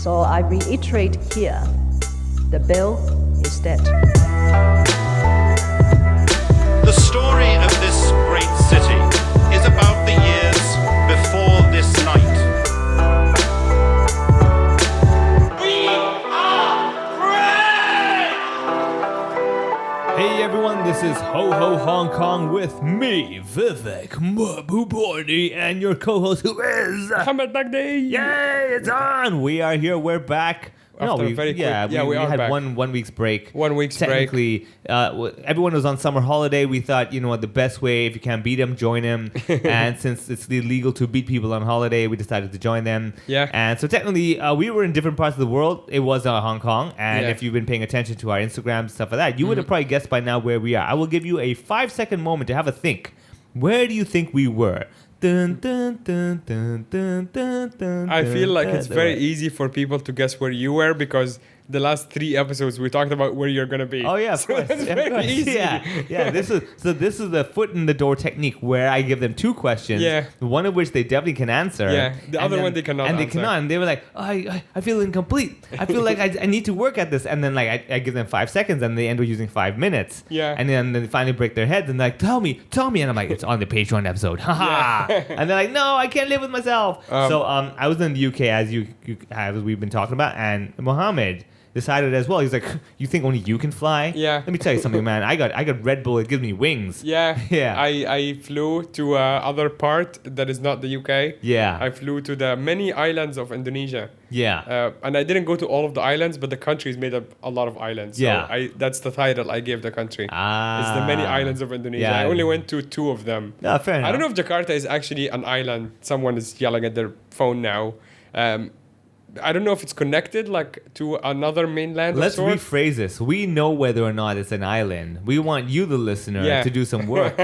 So I reiterate here, the bill is dead. The story of this great city is about the years before this night. We are free! Hey everyone, this is Ho Ho Hong Kong with me, Vivek Mahbubani, and your co-host who is... Mohammed Baghdadi. Yay, it's on! We are here, we're back. After a very quick- we had are back. one week's break. 1 week's break. Technically, everyone was on summer holiday. We thought, you know what, the best way, if you can't beat them, join them. And since it's illegal to beat people on holiday, we decided to join them. Yeah. And so technically, we were in different parts of the world. It was Hong Kong. And Yeah. if you've been paying attention to our Instagram and stuff like that, you would have probably guessed by now where we are. I will give you a 5-second moment to have a think. Where do you think we were? Dun, dun, dun, dun, dun, dun, dun, I feel like it's dun. very easy for people to guess where you were because the last 3 episodes we talked about where you're gonna be. Oh yeah, of So course. that's Of very course. easy. Yeah. This is the foot in the door technique where I give them 2 questions. Yeah. One of which they definitely can answer. Yeah, the and other then- one they cannot And they answer. cannot. And they were like, oh, I feel incomplete. I feel like I need to work at this. And then like I give them 5 seconds and they end up using 5 minutes. Yeah. And then they finally break their heads and they're like, tell me. And I'm like, it's on the Patreon episode. Haha. And they're like, no, I can't live with myself. So I was in the UK as as we've been talking about, and Mohammed decided as well. He's like, you think only you can fly? Yeah. Let me tell you something, man. I got Red Bull. It gives me wings. Yeah. Yeah. I flew to other part that is not the UK. Yeah. I flew to the many islands of Indonesia. Yeah. And I didn't go to all of the islands, but the country is made up a lot of islands. Yeah. So that's the title I gave the country. Ah. It's the many islands of Indonesia. Yeah. I only went to 2 of them. Yeah, fair enough. I don't know if Jakarta is actually an island. Someone is yelling at their phone now. I don't know if it's connected like to another mainland. Let's of sorts. rephrase this. We know whether or not it's an island. We want you, the listener, Yeah. to do some work.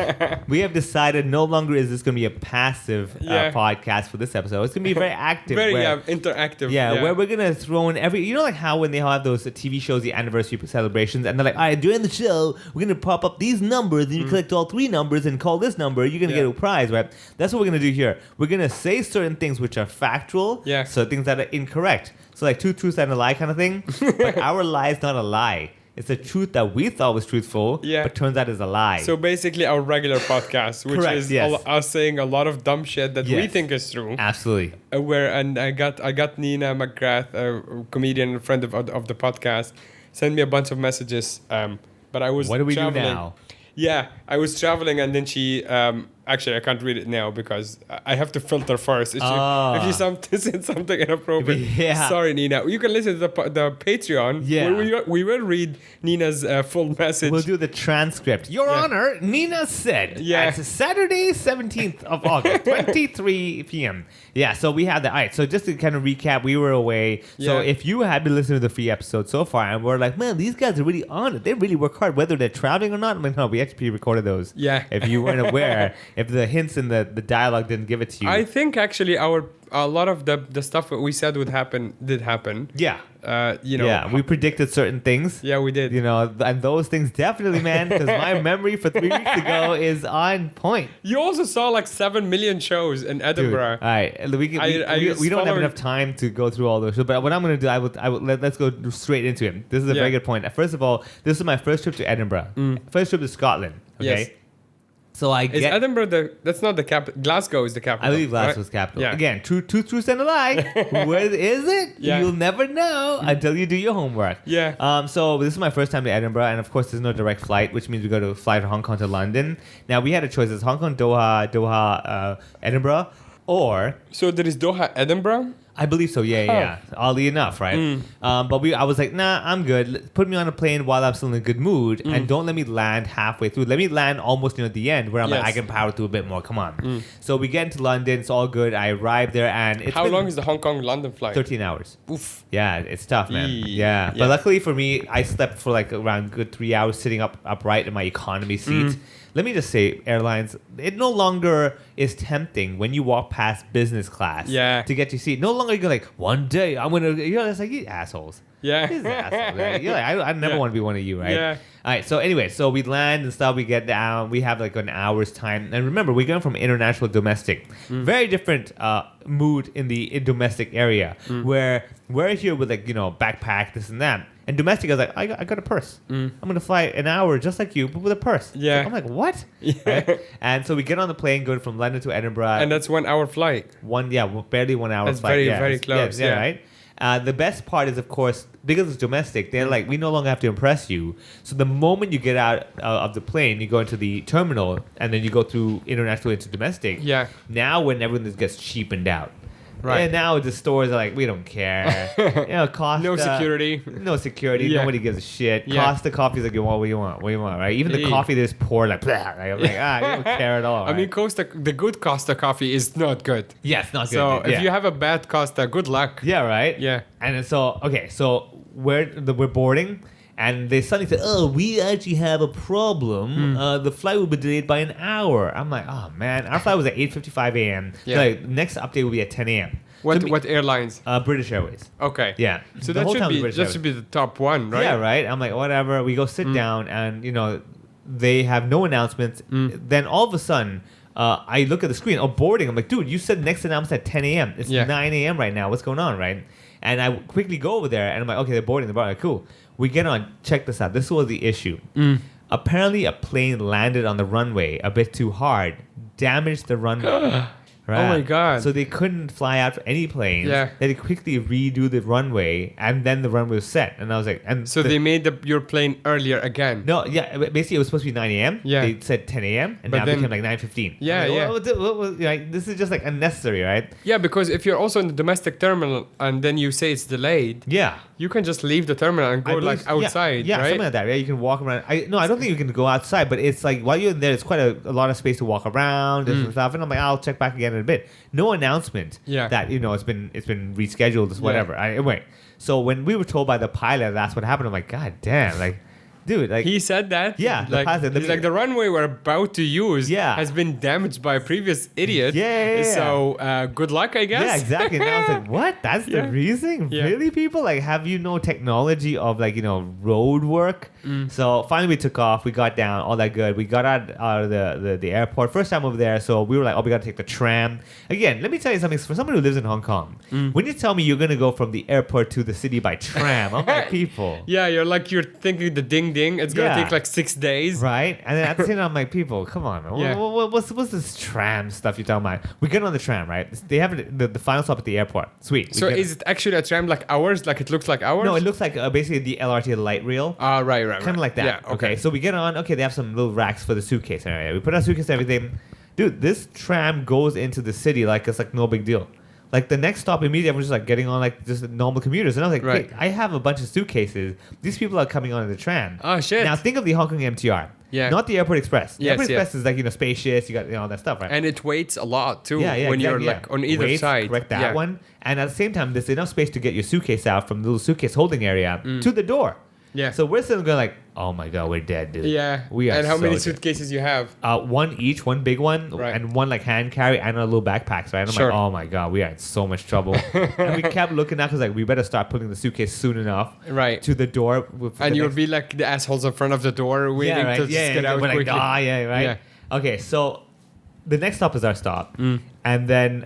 We have decided no longer is this going to be a passive Yeah. podcast for this episode. It's going to be very active. Very where- interactive. Yeah, where we're gonna throw in every, you know, like how when they have those TV shows, the anniversary celebrations, and they're like, all right, during the show, we're gonna pop up these numbers, and you collect all 3 numbers and call this number, you're gonna Yeah. get a prize, right? That's what we're gonna do here. We're gonna say certain things which are factual, Yeah. so things that are incorrect. So like 2 truths and a lie kind of thing. But our lie is not a lie. It's a truth that we thought was truthful, Yeah. but turns out is a lie. So basically, our regular podcast, which Correct, is yes. us saying a lot of dumb shit that we Yes. think is true. Absolutely. And I got Nina McGrath, a comedian and friend of the podcast, send me a bunch of messages. But I was What do we traveling. do now? Yeah, I was traveling, and then she. Actually, I can't read it now because I have to filter first. If you said something inappropriate, Yeah. sorry, Nina. You can listen to the Patreon. Yeah. where we will read Nina's full message. We'll do the transcript. Your Yeah. Honor, Nina said. Yeah. It's Saturday, 17th of August, 23 p.m. Yeah, so we had that. All right, so just to kind of recap, we were away. So Yeah. if you had been listening to the free episode so far and we're like, man, these guys are really on it. They really work hard, whether they're traveling or not. I'm like, no, we actually recorded those. Yeah. If you weren't aware, if the hints in the dialogue didn't give it to you. I think actually a lot of the stuff that we said did happen. Yeah. Yeah, we predicted certain things. Yeah, we did. You know, and those things definitely, man, because my memory for 3 weeks ago is on point. You also saw like 7 million shows in Dude, Edinburgh. all right, we don't have enough time to go through all those. But what I'm going to do, let's go straight into it. This is a very good point. First of all, this is my first trip to Edinburgh. First trip to Scotland. Okay. Yes. So I Is get. Edinburgh that's not the capital? Glasgow is the capital. I believe Glasgow's right? capital. Yeah. Again, two truths and a lie. Where is it? Yeah. You'll never know until you do your homework. Yeah. So this is my first time to Edinburgh, and of course there's no direct flight, which means we go to fly to Hong Kong to London. Now we had a choice: it's Hong Kong, Doha, Edinburgh, or So there is Doha, Edinburgh. I believe so. Yeah. Oddly enough, right? But I was like, nah, I'm good. Put me on a plane while I'm still in a good mood, and don't let me land halfway through. Let me land almost at the end where I'm like, Yes. I can power through a bit more. Come on. So we get into London. It's all good. I arrive there, and it's How been long is the Hong Kong London flight? 13 hours. Oof. Yeah, it's tough, man. Yeah. But luckily for me, I slept for like around good 3 hours sitting upright in my economy seat. Let me just say, airlines, it no longer is tempting when you walk past business class Yeah. to get your seat. No long are you going? Like, one day I'm gonna. It's like, you assholes. Yeah. These assholes, right? You're like, I never want to be one of you, right? Yeah. All right. So anyway, so we land and stuff. We get down. We have like an hour's time. And remember, we're going from international to domestic. Very different mood in domestic area where we're here with like backpack this and that. And domestic, I was like, I got a purse. I'm gonna fly an hour just like you, but with a purse. Yeah. So I'm like, what? Yeah. Right? And so we get on the plane, going from London to Edinburgh. And that's 1 hour flight. Barely 1 hour That's flight. very, Yeah, very it's- close, Yeah, yeah. right. The best part is, of course, because it's domestic, they're like, we no longer have to impress you. So the moment you get out of the plane, you go into the terminal, and then you go through international into domestic. Yeah. Now when everything gets cheapened out. Right. And now the stores are like, we don't care. Costa. No security. No security. Yeah. Nobody gives a shit. Yeah. Costa coffee's like, what do you want? What do you want, right? Even the Yeah. coffee that's poured like, blah, right? I'm like, you don't care at all. I mean, right? the good Costa coffee is not good. Yeah, it's not good. So dude. if you have a bad Costa, good luck. Yeah, right? Yeah. And then so we're boarding, and they suddenly said, oh, we actually have a problem. The flight will be delayed by an hour. I'm like, oh, man. Our flight was at 8:55 a.m. Yeah. Like, next update will be at 10 a.m. What airlines? British Airways. Okay. Yeah. So The that whole should time was be British that Airways. should be the top one, right? Yeah, right. I'm like, whatever. We go sit down, and they have no announcements. Then all of a sudden, I look at the screen. Oh, boarding. I'm like, dude, you said next announcement at 10 a.m. It's Yeah. 9 a.m. right now. What's going on, right? And I quickly go over there, and I'm like, okay, they're boarding. They're boarding. Cool. We get on. Check this out. This was the issue. Apparently, a plane landed on the runway a bit too hard, damaged the runway. Right. Oh my God. So they couldn't fly out for any planes. Yeah. They had to quickly redo the runway, and then the runway was set. And I was like, So they made your plane earlier again. no, yeah, basically it was supposed to be 9 a.m. Yeah. They said 10 a.m. and But now it then- became like 9:15. Yeah, I'm like, yeah. like, this is just like unnecessary, right? Yeah, because if you're also in the domestic terminal and then you say it's delayed, Yeah. you can just leave the terminal and I go believe- like outside, yeah, right? something like that. Yeah, you can walk around. I don't think you can go outside, but it's like while you're in there, it's quite a lot of space to walk around and stuff. And I'm like, I'll check back again in a bit. No announcement Yeah. that it's been rescheduled, it's whatever. Anyway, so when we were told by the pilot that's what happened, I'm like, God damn, like, dude, like. He said that. Yeah, the like, pilot- he's like the runway we're about to use Yeah. has been damaged by a previous idiot. Yeah. So good luck, I guess. Yeah, exactly. Now I was like, what? That's Yeah. the reason? Yeah. Really, people? Like, have you no technology of, like, road work? So finally we took off. We got down, all that good. We got out of the airport. First time over there, so we were like, oh, we got to take the tram. Again, let me tell you something. For someone who lives in Hong Kong, when you tell me you're going to go from the airport to the city by tram, I'm like, people. Yeah, you're thinking the ding ding. It's gonna Yeah. take like 6 days. Right? And then at the same time, I'm like, people, come on, man. Yeah. What's this tram stuff you're talking about? We get on the tram, right? They have the final stop at the airport. Sweet. We So get- is it actually a tram like ours? Like it looks like ours? No, it looks like basically the LRT light rail. Right. Kind of like that. Yeah. Okay. So we get on. Okay, they have some little racks for the suitcase area. We put our suitcase and everything. Dude, this tram goes into the city like it's like no big deal. Like the next stop immediately, everyone's just like getting on like just normal commuters. And I was like, Right. hey, I have a bunch of suitcases. These people are coming on the tram. Oh, shit. Now think of the Hong Kong MTR. Yeah. Not the Airport Express. The Yes, Airport yeah. Express is like, spacious. You got all that stuff, right? And it weighs a lot too Yeah, when you're exactly, like on either Wait, side. Correct that Yeah. one. And at the same time, there's enough space to get your suitcase out from the little suitcase holding area to the door. Yeah. So we're sitting going like, oh my God, we're dead, dude. Yeah. We are And how so many dead. suitcases you have? One each, one big one, Right. and one like hand carry, and a little backpacks, right? And I'm Sure. like, oh my God, we are in so much trouble. And we kept looking out because like, we better start putting the suitcase soon enough Right. to the door. And you'll be like the assholes in front of the door waiting right. to just get out we're quickly. like, yeah, right? Yeah. Okay, so the next stop is our stop. And then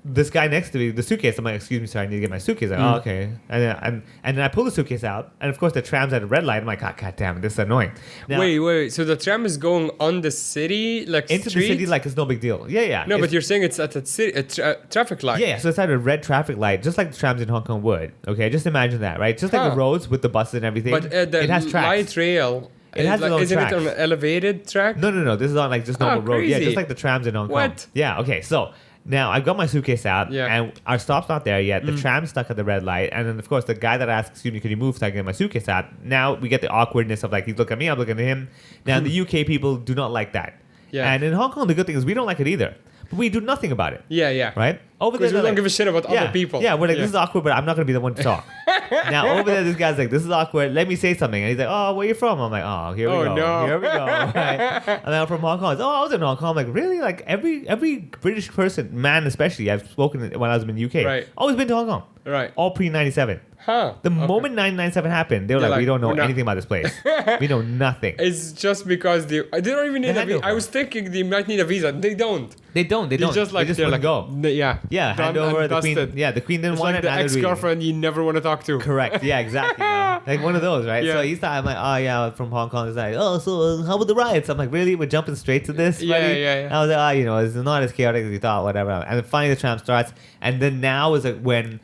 this guy next to me, the suitcase, I'm like, excuse me, sir, I need to get my suitcase. Like, oh, okay. And then I pull the suitcase out, and of course the tram's at a red light. I'm like, God damn it, this is annoying. Now, Wait. So the tram is going on the city, like into street? the city like it's no big deal. Yeah. No, It's- but you're saying it's at a city, traffic light. Yeah, so it's at a red traffic light, just like the trams in Hong Kong would. Okay, just imagine that, right? Just like Huh. the roads with the buses and everything. But the it has tracks. light rail, It has its own isn't tracks. it on an elevated track? No. This is on like just normal road. Yeah, crazy. just like the trams in Hong Kong. What? Yeah. Okay. So now I've got my suitcase out, Yeah. and our stop's not there yet. The tram's stuck at the red light, and then of course the guy that asked, "Excuse me, could you move so I can get my suitcase out?" Now we get the awkwardness of like he's looking at me, I'm looking at him. Now the UK people do not like that. Yeah. And in Hong Kong, the good thing is we don't like it either, but we do nothing about it. Yeah. Right? Over there, Because we they're don't like- give a shit about yeah, other people. Yeah, we're like, this is awkward, but I'm not going to be the one to talk. Now over there, this guy's like, this is awkward. Let me say something. And he's like, oh, where you from? I'm like, oh, here we Oh, go. no. Here we go. Right? And then I'm from Hong Kong. He's, oh, I was in Hong Kong. I'm like, really? Like every British person, man especially, I've spoken when I was in the UK. Right. Always been to Hong Kong. Right. All pre-97. Huh. The moment 997 happened, they were They're like, we like, don't know we're not- anything about this place. We know nothing. It's just because they don't even need They a had visa. no I was thinking they might need a visa. They don't. They don't. They just like they they're just like wouldn't go. Yeah. Yeah, hand Done over and the queen. dusted. Yeah, the queen didn't It's want like it. the neither did we. ex-girlfriend you never want to talk to. Correct. Yeah, exactly. man. Like one of those, right? Yeah. So he's like, I'm like, oh yeah, I'm from Hong Kong. He's like, oh, so how about the riots? I'm like, really? We're jumping straight to this? Yeah, buddy? yeah, yeah. And I was like, oh, it's not as chaotic as you thought, whatever. And then finally the tram starts, and then now is like when.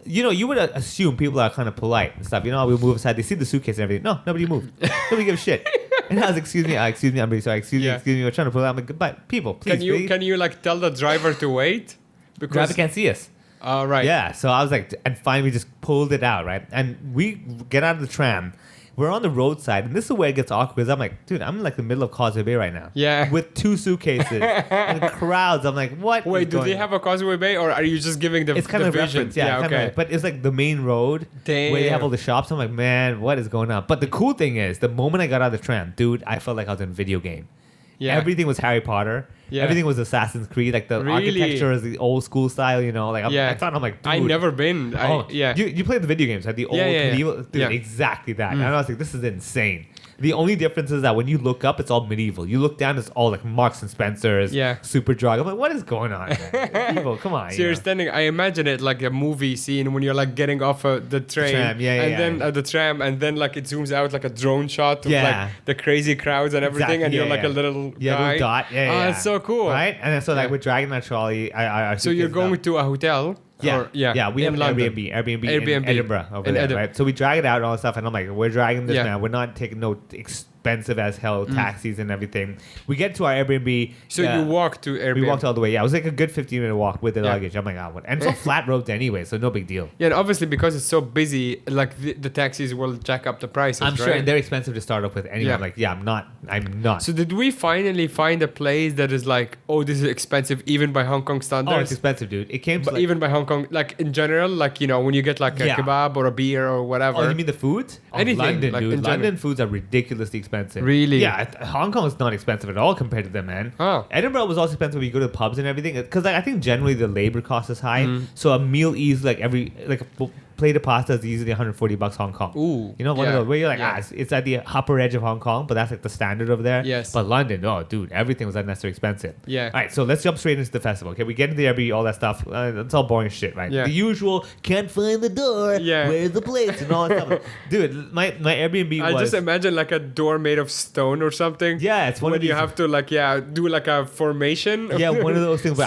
You would assume people are kind of polite and stuff. We move aside. They see the suitcase and everything. No, nobody moved. Nobody gives a shit. And I was, excuse me, I'm really sorry. Excuse Yeah. me. We're trying to pull out. I'm like, but people, please. Can you like tell the driver to wait? Driver can't see us. Right. Yeah, so I was like, and finally we just pulled it out, right? And we get out of the tram. We're on the roadside, and this is where it gets awkward. Because I'm like, dude, I'm in like the middle of Causeway Bay right now. Yeah. With 2 suitcases and crowds. I'm like, what? Wait, is do going they on? have a Causeway Bay, or are you just giving the It's kind the of vision? reference, yeah. okay. Kinda, but it's like the main road where you have Damn. all the shops. I'm like, man, what is going on? But the cool thing is, the moment I got out of the tram, dude, I felt like I was in a video game. Yeah. Everything was Harry Potter. Yeah. Everything was Assassin's Creed. Like the Really? architecture is the old school style, Like Yeah. I thought, I'm like, dude. I never been. Yeah. You played the video games, like the old yeah. medieval. Dude, Yeah. exactly that. And I was like, this is insane. The only difference is that when you look up, it's all medieval. You look down, it's all like Marks and Spencer's, Yeah. Superdrug. I'm like, what is going on, man? People, come on. So you're standing. I imagine it like a movie scene when you're like getting off the train, tram, yeah, and yeah. then the tram, and then like it zooms out like a drone shot of Yeah. like the crazy crowds and everything, Exactly, and you're yeah, like yeah. a little Yeah, guy. little dot. Yeah, Oh, yeah. that's so cool. Right? And then so like Yeah. we're dragging that trolley. So you're going to a hotel. Yeah, Or- yeah. We have in an London. Airbnb in Airbnb. Edinburgh over In there, Edinburgh. right? So we drag it out and all that stuff, and I'm like, we're dragging this Yeah. now. We're not taking no expensive as hell taxis and everything. We get to our Airbnb. So you walk to Airbnb. We walked all the way. Yeah, it was like a good 15-minute walk with the Yeah. luggage. I'm like, what? And it's all flat roads anyway, so no big deal. Yeah, and obviously because it's so busy, like the taxis will jack up the prices. I'm sure, right? and they're expensive to start off with anyway. Yeah. I'm like, yeah, I'm not. So did we finally find a place that is like, oh, this is expensive even by Hong Kong Oh, it's standards? expensive, dude. It came to But like, even by Hong Kong, like in general, like when you get like a Yeah. kebab or a beer or whatever. oh, you mean the food? Oh, Anything, London, like, dude. in general. London foods are ridiculously expensive. Really? Yeah, Hong Kong is not expensive at all compared to them, man. Oh. Edinburgh was also expensive when you go to the pubs and everything, because like, I think generally the labor cost is high. Mm. So a meal is like a plate of pasta is usually $140 Hong Kong. Ooh, One of yeah, those where you're like, yeah. it's at the upper edge of Hong Kong, but that's like the standard over there. Yes. But London, oh, dude, everything was unnecessarily expensive. Yeah. All right, so let's jump straight into the festival. Okay, we get into the Airbnb, all that stuff. It's all boring shit, right? Yeah. The usual, can't find the door. Yeah. Where's the place and all that stuff. Dude, my Airbnb I was. just imagine like a door made of stone or something. Yeah, it's one when of you these- have to like do like a formation. Yeah, one of those things where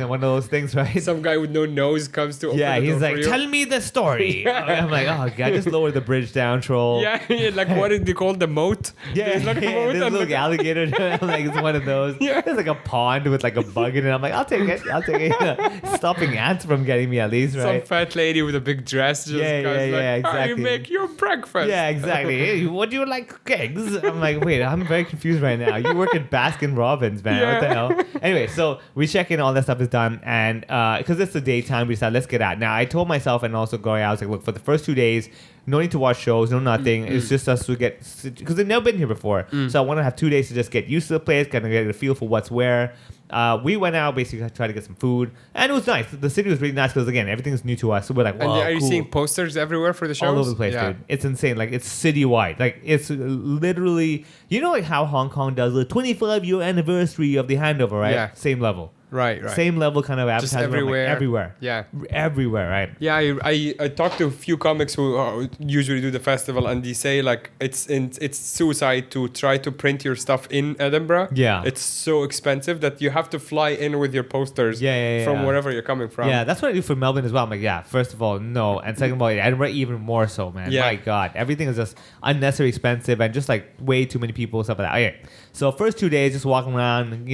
one of those things, right? Some guy with no nose comes to open Yeah, the he's door like, for you. tell me the story. I'm like, oh god, just lower the bridge down, troll. Yeah, like what did they call the moat? Yeah, There's like a yeah, moat this and little like- alligator. I'm like, it's one of those. Yeah. There's like a pond with like a bug in it. I'm like, I'll take it. Stopping ants from getting me at least, some right? fat lady with a big dress just Yeah, goes yeah, like, yeah, "How you exactly. make your breakfast?" Yeah, exactly. Hey, would you like cakes? I'm like, wait, I'm very confused right now. You work at Baskin Robbins, man. What the Yeah. hell? Anyway, so we check in, all that stuff is done, and because it's the daytime, we decided let's get out. Now I told myself and also going out, I was like, look, for the first 2 days, no need to watch shows, no nothing. It's just us to get, because they've never been here before. So I want to have 2 days to just get used to the place, kind of get a feel for what's where. We went out, basically tried to get some food, and it was nice. The city was really nice because again, everything's new to us. So we're like, And wow, are you cool. seeing posters everywhere for the shows? All over the place, Yeah. dude. It's insane. Like, it's citywide. Like, it's literally, like how Hong Kong does the 25-year anniversary of the handover, right? Yeah. Same level. Right. Same level kind of Just advertisement. I'm like, everywhere. everywhere. Yeah. Everywhere, right? Yeah, I talked to a few comics who usually do the festival, and they say like it's suicide to try to print your stuff in Edinburgh. Yeah. It's so expensive that you have to fly in with your posters Yeah, from yeah. wherever you're coming from. Yeah, that's what I do for Melbourne as well. I'm like, yeah, first of all, no. And second of all, Edinburgh even more so, man. Yeah. My God. Everything is just unnecessarily expensive and just like way too many people, stuff like that. Okay. So first 2 days, just walking around,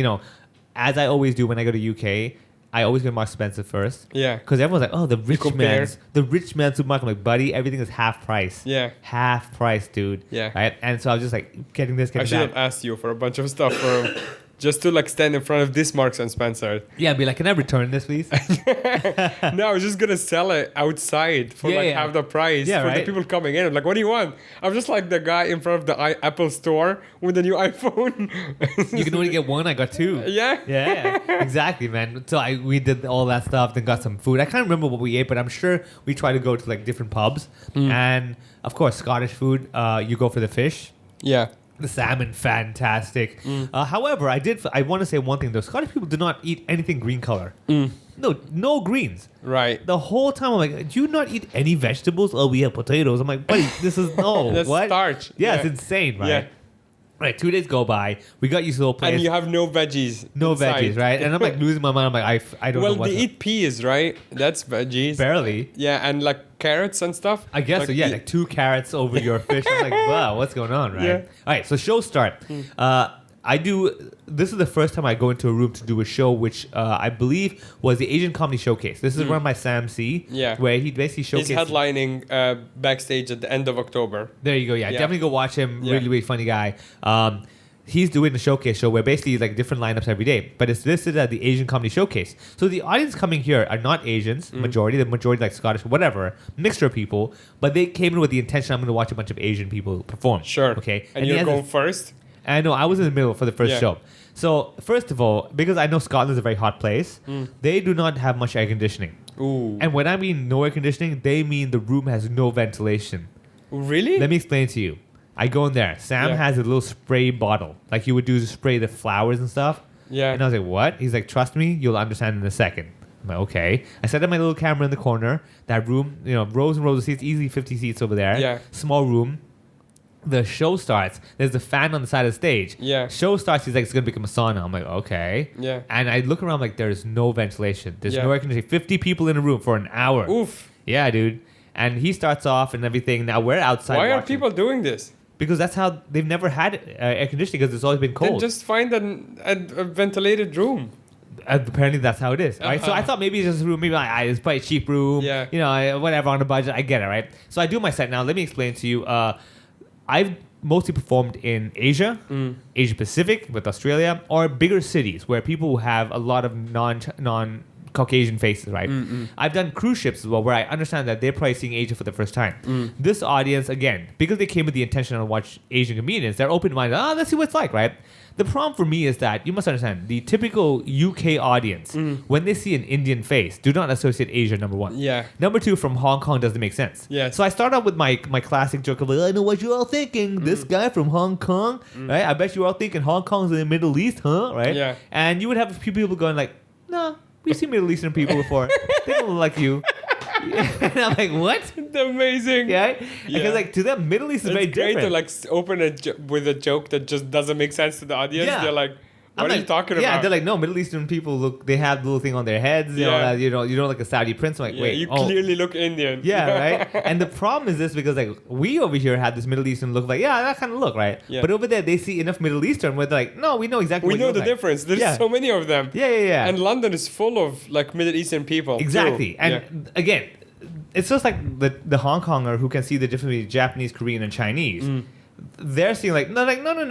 as I always do when I go to UK, I always go to Marks and Spencer first. Yeah. Because everyone's like, oh, the rich compare. man's supermarket. I'm like, buddy, everything is half price. Yeah. Half price, dude. Yeah. Right? And so I was just like getting this, I getting should have that. asked you for a bunch of stuff for just to like stand in front of this Marks and Spencer. Yeah, be like, can I return this, please? No, I was just gonna sell it outside for half the price for the people coming in. I'm like, what do you want? I'm just like the guy in front of the Apple store with the new iPhone. You can only get one. I got two. Yeah, exactly, man. So we did all that stuff, then got some food. I can't remember what we ate, but I'm sure we tried to go to like different pubs. And of course, Scottish food. You go for the fish. Yeah. The salmon, fantastic. However, I want to say one thing though. Scottish people do not eat anything green color. No greens. Right. The whole time I'm like, do you not eat any vegetables? Oh, we have potatoes. I'm like, buddy, this is That's what? starch. Yeah, it's insane, right? Yeah. Right, 2 days go by. We got used to the whole place. And you have no veggies. No inside. veggies, right? And I'm like losing my mind. I'm like, I don't know what. Well, they eat peas, right? That's veggies. Barely. Yeah, and like carrots and stuff. I guess like, so. Yeah, like 2 carrots over your fish. I'm like, wow, what's going on, right? Yeah. All right, so show start. This is the first time I go into a room to do a show, which I believe was the Asian Comedy Showcase. This is run by Sam C. Yeah. Where he basically showcased. He's headlining backstage at the end of October. There you go. Yeah, Yeah. definitely go watch him. Yeah. Really, really funny guy. He's doing the showcase show where basically like different lineups every day, but it's listed as the Asian Comedy Showcase. So the audience coming here are not Asians, the majority like Scottish, whatever, mixture of people, but they came in with the intention I'm going to watch a bunch of Asian people perform. Sure. Okay. And he you're has going first? I know, I was in the middle for the first Yeah. show. So first of all, because I know Scotland is a very hot place, they do not have much air conditioning. Ooh. And when I mean no air conditioning, they mean the room has no ventilation. Really? Let me explain to you. I go in there. Sam Yeah. has a little spray bottle, like you would do to spray the flowers and stuff. Yeah. And I was like, what? He's like, trust me, you'll understand in a second. I'm like, okay. I set up my little camera in the corner. That room, rows and rows of seats, easily 50 seats over there. Yeah. Small room. The show starts. There's a fan on the side of the stage. Yeah. Show starts. He's like, it's going to become a sauna. I'm like, okay. Yeah. And I look around like, there's no ventilation. There's Yeah. no air conditioning. 50 people in a room for an hour. Oof. Yeah, dude. And he starts off and everything. Now we're outside Why are watching. people doing this? Because that's how they've never had air conditioning because it's always been Then cold. just find a ventilated room. Apparently that's how it is, right? So I thought maybe it's just a room, maybe it's probably a cheap room, Yeah. Whatever on a budget. I get it, right? So I do my set now. Let me explain to you. I've mostly performed in Asia, Asia Pacific with Australia, or bigger cities where people have a lot of non Caucasian faces, right? I've done cruise ships as well, where I understand that they're probably seeing Asia for the first time. This audience, again, because they came with the intention to watch Asian comedians, they're open-minded. Let's see what it's like, right? The problem for me is that you must understand the typical UK audience, when they see an Indian face, do not associate Asia, number one. Yeah. Number two, from Hong Kong doesn't make sense. Yes. So I start out with my classic joke of, I know what you're all thinking. This guy from Hong Kong, right? I bet you're all thinking Hong Kong's in the Middle East, huh? Right? Yeah. And you would have a few people going like, nah, we've seen Middle Eastern people before. They don't look like you. And I'm like, what? Amazing. Yeah? Yeah. Because like to them, Middle East is very It's great different. to like open with a joke that just doesn't make sense to the audience. Yeah. They're like, what I'm are like, you talking yeah, about? they're like, no, Middle Eastern people they have the little thing on their heads, you know, Yeah. that, you don't like a Saudi prince. I'm like, Yeah, wait, you clearly look Indian. Yeah, right? And the problem is this because like we over here have this Middle Eastern look like, yeah, that kind of look, right? Yeah. But over there they see enough Middle Eastern where they're like, no, we know exactly We what you know look the like. difference. There's Yeah. so many of them. Yeah. And London is full of like Middle Eastern people. too. Exactly. And Yeah. again, it's just like the Hong Konger who can see the difference between Japanese, Korean, and Chinese. They're seeing like, no,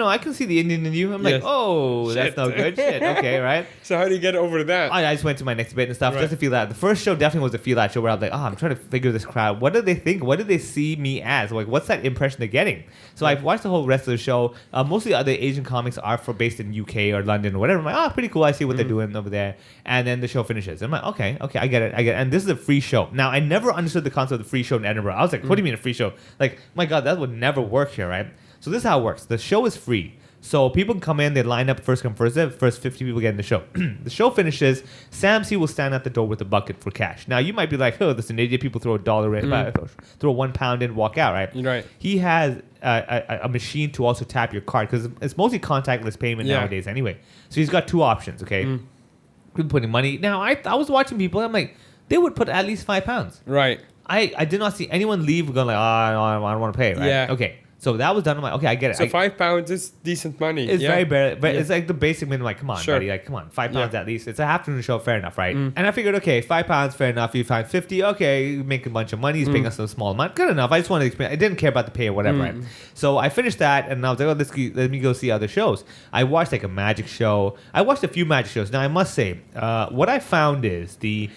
I can see the Indian in you. I'm like, Yes. oh, that's Shit. no good. Shit. Okay, right? So how do you get over that? I just went to my next bit and stuff Right. just to feel that. The first show definitely was a feel that show where I was like, I'm trying to figure this crowd. What do they think? What do they see me as? Like, what's that impression they're getting? So I've watched the whole rest of the show. Mostly other Asian comics are based in UK or London or whatever. I'm like, pretty cool. I see what they're doing over there. And then the show finishes. I'm like, okay, I get it. And this is a free show. Now, I never understood the concept of the free show in Edinburgh. I was like, what do you mean a free show? Like, my God, that would never work here, right? So this is how it works. The show is free. So people can come in, they line up first come, first serve. First 50 people get in the show. The show finishes. Sam C will stand at the door with a bucket for cash. Now, you might be like, oh, this is an idiot. People throw $1 in, throw £1 in, walk out, right? Right. He has a machine to also tap your card because it's mostly contactless payment Yeah. nowadays anyway. So he's got two options, okay? People putting money. Now, I was watching people. I'm like, they would put at least £5. Right. I did not see anyone leave going like, no, I don't want to pay, right? Yeah. Okay. So that was done. I'm like, okay, I get it. So £5 is decent money. It's very bare, but it's like the basic minimum. Like, come on, Sure. buddy. Like, come on, £5 at least. It's a afternoon show, fair enough, right? And I figured, okay, £5, fair enough. You find 50, okay, you make a bunch of money. He's paying us a small amount, good enough. I just wanted to experience. I didn't care about the pay or whatever, right? So I finished that, and I was like, oh, let me go see other shows. I watched like a magic show. I watched a few magic shows. Now I must say, what I found is the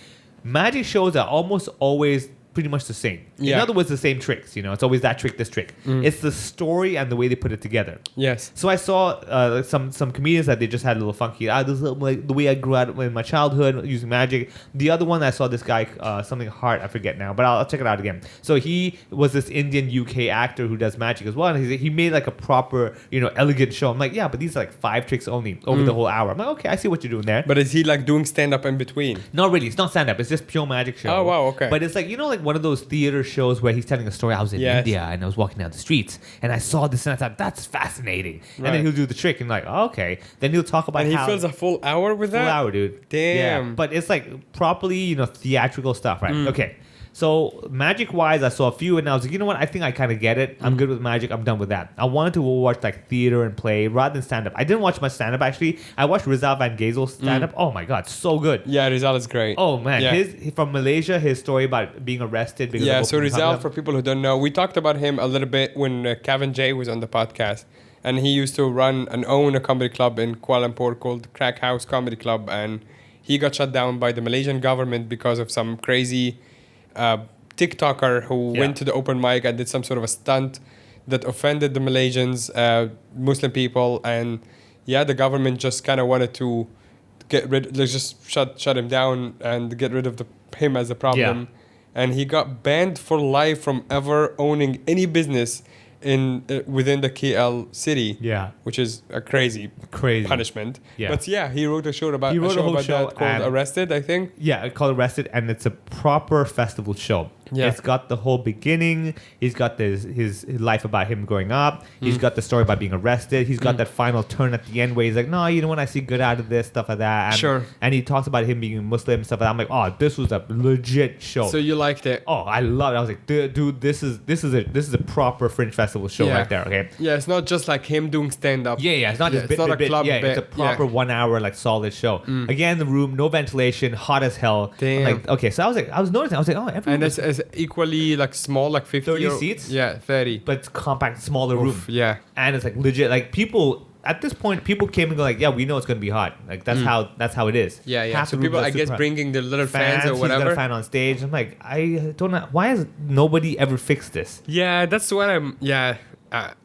magic shows are almost always pretty much the same. In other words, the same tricks. It's always that trick, this trick. It's the story and the way they put it together. Yes. So I saw some comedians that they just had a little funky. This is like the way I grew up in my childhood using magic. The other one I saw this guy something Hart, I forget now, but I'll check it out again. So he was this Indian UK actor who does magic as well, and he made like a proper elegant show. I'm like, yeah, but these are like 5 tricks only over the whole hour. I'm like, okay, I see what you're doing there. But is he like doing stand up in between? Not really. It's not stand up. It's just pure magic show. Oh wow, okay. But it's like like one of those theater shows where he's telling a story. I was in India and I was walking down the streets and I saw this and I thought that's fascinating. And then he'll do the trick and like, oh, okay. Then he'll talk about and he fills a full hour with that. Full hour, dude. Damn. Yeah. But it's like properly, theatrical stuff, right? Okay. So magic wise, I saw a few and I was like, you know what? I think I kind of get it. I'm good with magic. I'm done with that. I wanted to watch like theater and play rather than stand up. I didn't watch much stand up actually. I watched Rizal Van Gazel's stand up. Oh my god, so good. Yeah, Rizal is great. Oh man, his from Malaysia, his story about being arrested. Because of so Rizal, for people who don't know, we talked about him a little bit when Kevin J was on the podcast, and he used to run and own a comedy club in Kuala Lumpur called Crack House Comedy Club, and he got shut down by the Malaysian government because of some crazy TikToker who went to the open mic and did some sort of a stunt that offended the Malaysians, Muslim people, and the government just kind of wanted to just shut him down and get rid of him as a problem, and he got banned for life from ever owning any business within the KL city, which is a crazy punishment. But he wrote a show about that called Arrested, I think. Yeah, called Arrested, and it's a proper festival show. It's got the whole beginning. He's got his life about him growing up. He's got the story about being arrested. He's got that final turn at the end where he's like, no, you know what? I see good out of this, stuff like that. And, and he talks about him being Muslim and stuff like that. I'm like, oh, this was a legit show. So you liked it? Oh, I love it. I was like, dude, this is a proper Fringe Festival show right there. Okay. Yeah, it's not just like him doing stand up. Yeah, it's not just it's not a club bit. It's a proper 1 hour like solid show. Again, the room, no ventilation, hot as hell. Damn. Like, okay, so I was noticing. I was like, oh, everyone. And it's equally like small, like 50 30 seats. Yeah, 30. But it's compact, smaller room. Yeah. And it's like legit. Like people at this point, people came and go like, yeah, we know it's gonna be hot. Like that's how it is. Yeah. So people, I guess, bringing their little fans or whatever. He's got a fan on stage. I'm like, I don't know. Why has nobody ever fixed this? Yeah, that's what I'm. Yeah.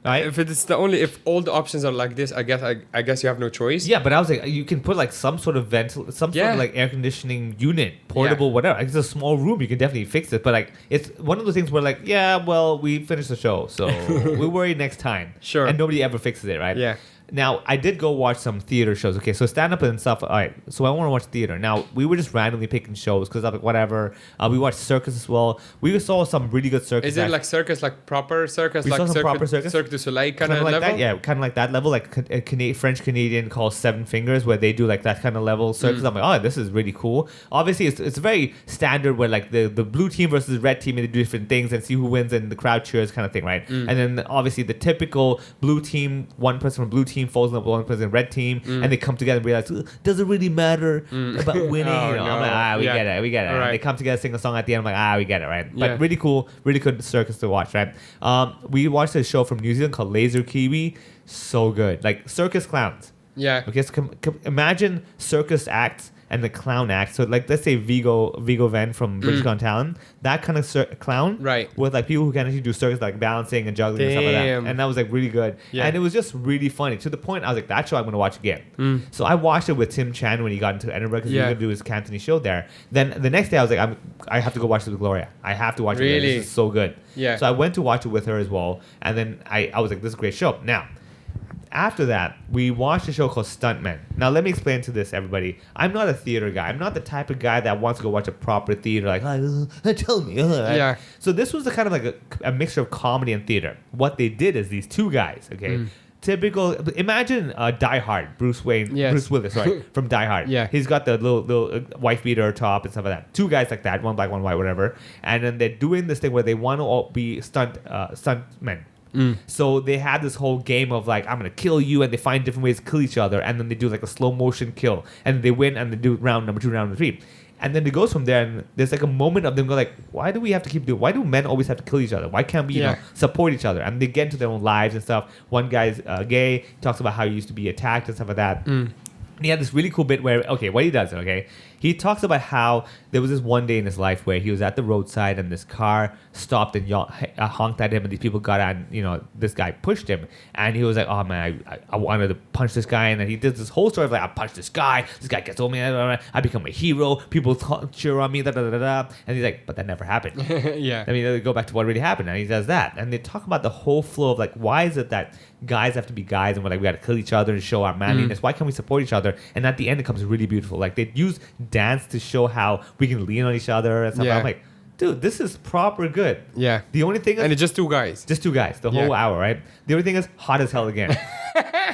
Right? If all the options are like this, I guess you have no choice. Yeah, but I was like, you can put like some sort of sort of like air conditioning unit, portable, whatever. Like, it's a small room, you can definitely fix it. But like, it's one of those things where like, yeah, well, we finished the show, so we'll worry next time. Sure. And nobody ever fixes it, right? Yeah. Now, I did go watch some theater shows. Okay, so stand-up and stuff. All right, so I want to watch theater. Now, we were just randomly picking shows because I'm like, whatever. We watched circus as well. We saw some really good circus. Is it like circus, like proper circus? We like saw some proper circus. Cirque du Soleil kind of like level? That, yeah, kind of like that level. Like a French-Canadian called Seven Fingers, where they do like that kind of level circus. I'm like, oh, this is really cool. Obviously, it's very standard where like the blue team versus the red team, and they do different things and see who wins and the crowd cheers kind of thing, right? And then obviously the typical blue team, one person from blue team falls in love with one person in red team, and they come together and realize, does it really matter about winning? Oh, no. I'm like, we get it. Right. And they come together, sing a song at the end. I'm like, we get it, right? But really cool, really good circus to watch, right? We watched a show from New Zealand called Laser Kiwi. So good, like circus clowns. Yeah. Okay, so imagine circus acts and the clown act. So like, let's say Vigo Venn from British Got Talent, that kind of clown, right? With like people who can actually do circus, like balancing and juggling and stuff like that. And that was like really good. Yeah. And it was just really funny to the point I was like, that show I'm going to watch again. So I watched it with Tim Chan when he got into Edinburgh because he was going to do his Cantonese show there. Then the next day I was like, I have to go watch it with Gloria. I have to watch it. Really? This is so good. Yeah. So I went to watch it with her as well. And then I was like, this is a great show. Now, after that, we watched a show called Stuntmen. Now, let me explain to this, everybody. I'm not a theater guy. I'm not the type of guy that wants to go watch a proper theater. Like, tell me. Yeah. So this was the kind of like a mixture of comedy and theater. What they did is these two guys, okay? Typical. Imagine Die Hard, Bruce Willis, sorry, from Die Hard. Yeah. He's got the little wife beater top and stuff like that. Two guys like that, one black, one white, whatever. And then they're doing this thing where they want to all be stuntmen. So they had this whole game of like, I'm gonna kill you, and they find different ways to kill each other, and then they do like a slow motion kill, and they win, and they do round number 2, round number 3. And then it goes from there, and there's like a moment of them go like, why do we have to keep doing? Why do men always have to kill each other? Why can't we, support each other? And they get into their own lives and stuff. One guy's gay, talks about how he used to be attacked and stuff like that. And he had this really cool bit where, what he does, he talks about how there was this one day in his life where he was at the roadside and this car stopped and honked at him, and these people got out, and this guy pushed him, and he was like, oh man, I wanted to punch this guy, and then he did this whole story of like, I punched this guy gets over me, I become a hero, people cheer on me, and he's like, but that never happened. Yeah. I mean, they go back to what really happened, and he does that, and they talk about the whole flow of like, why is it that guys have to be guys, and we're like, we got to kill each other and show our manliness? Why can't we support each other? And at the end, it comes really beautiful. Like they use dance to show how we can lean on each other and stuff. Yeah. I'm like, dude, this is proper good. Yeah. The only thing is, And it's just 2 guys. just 2 guys, the whole hour, right? The only thing is hot as hell again.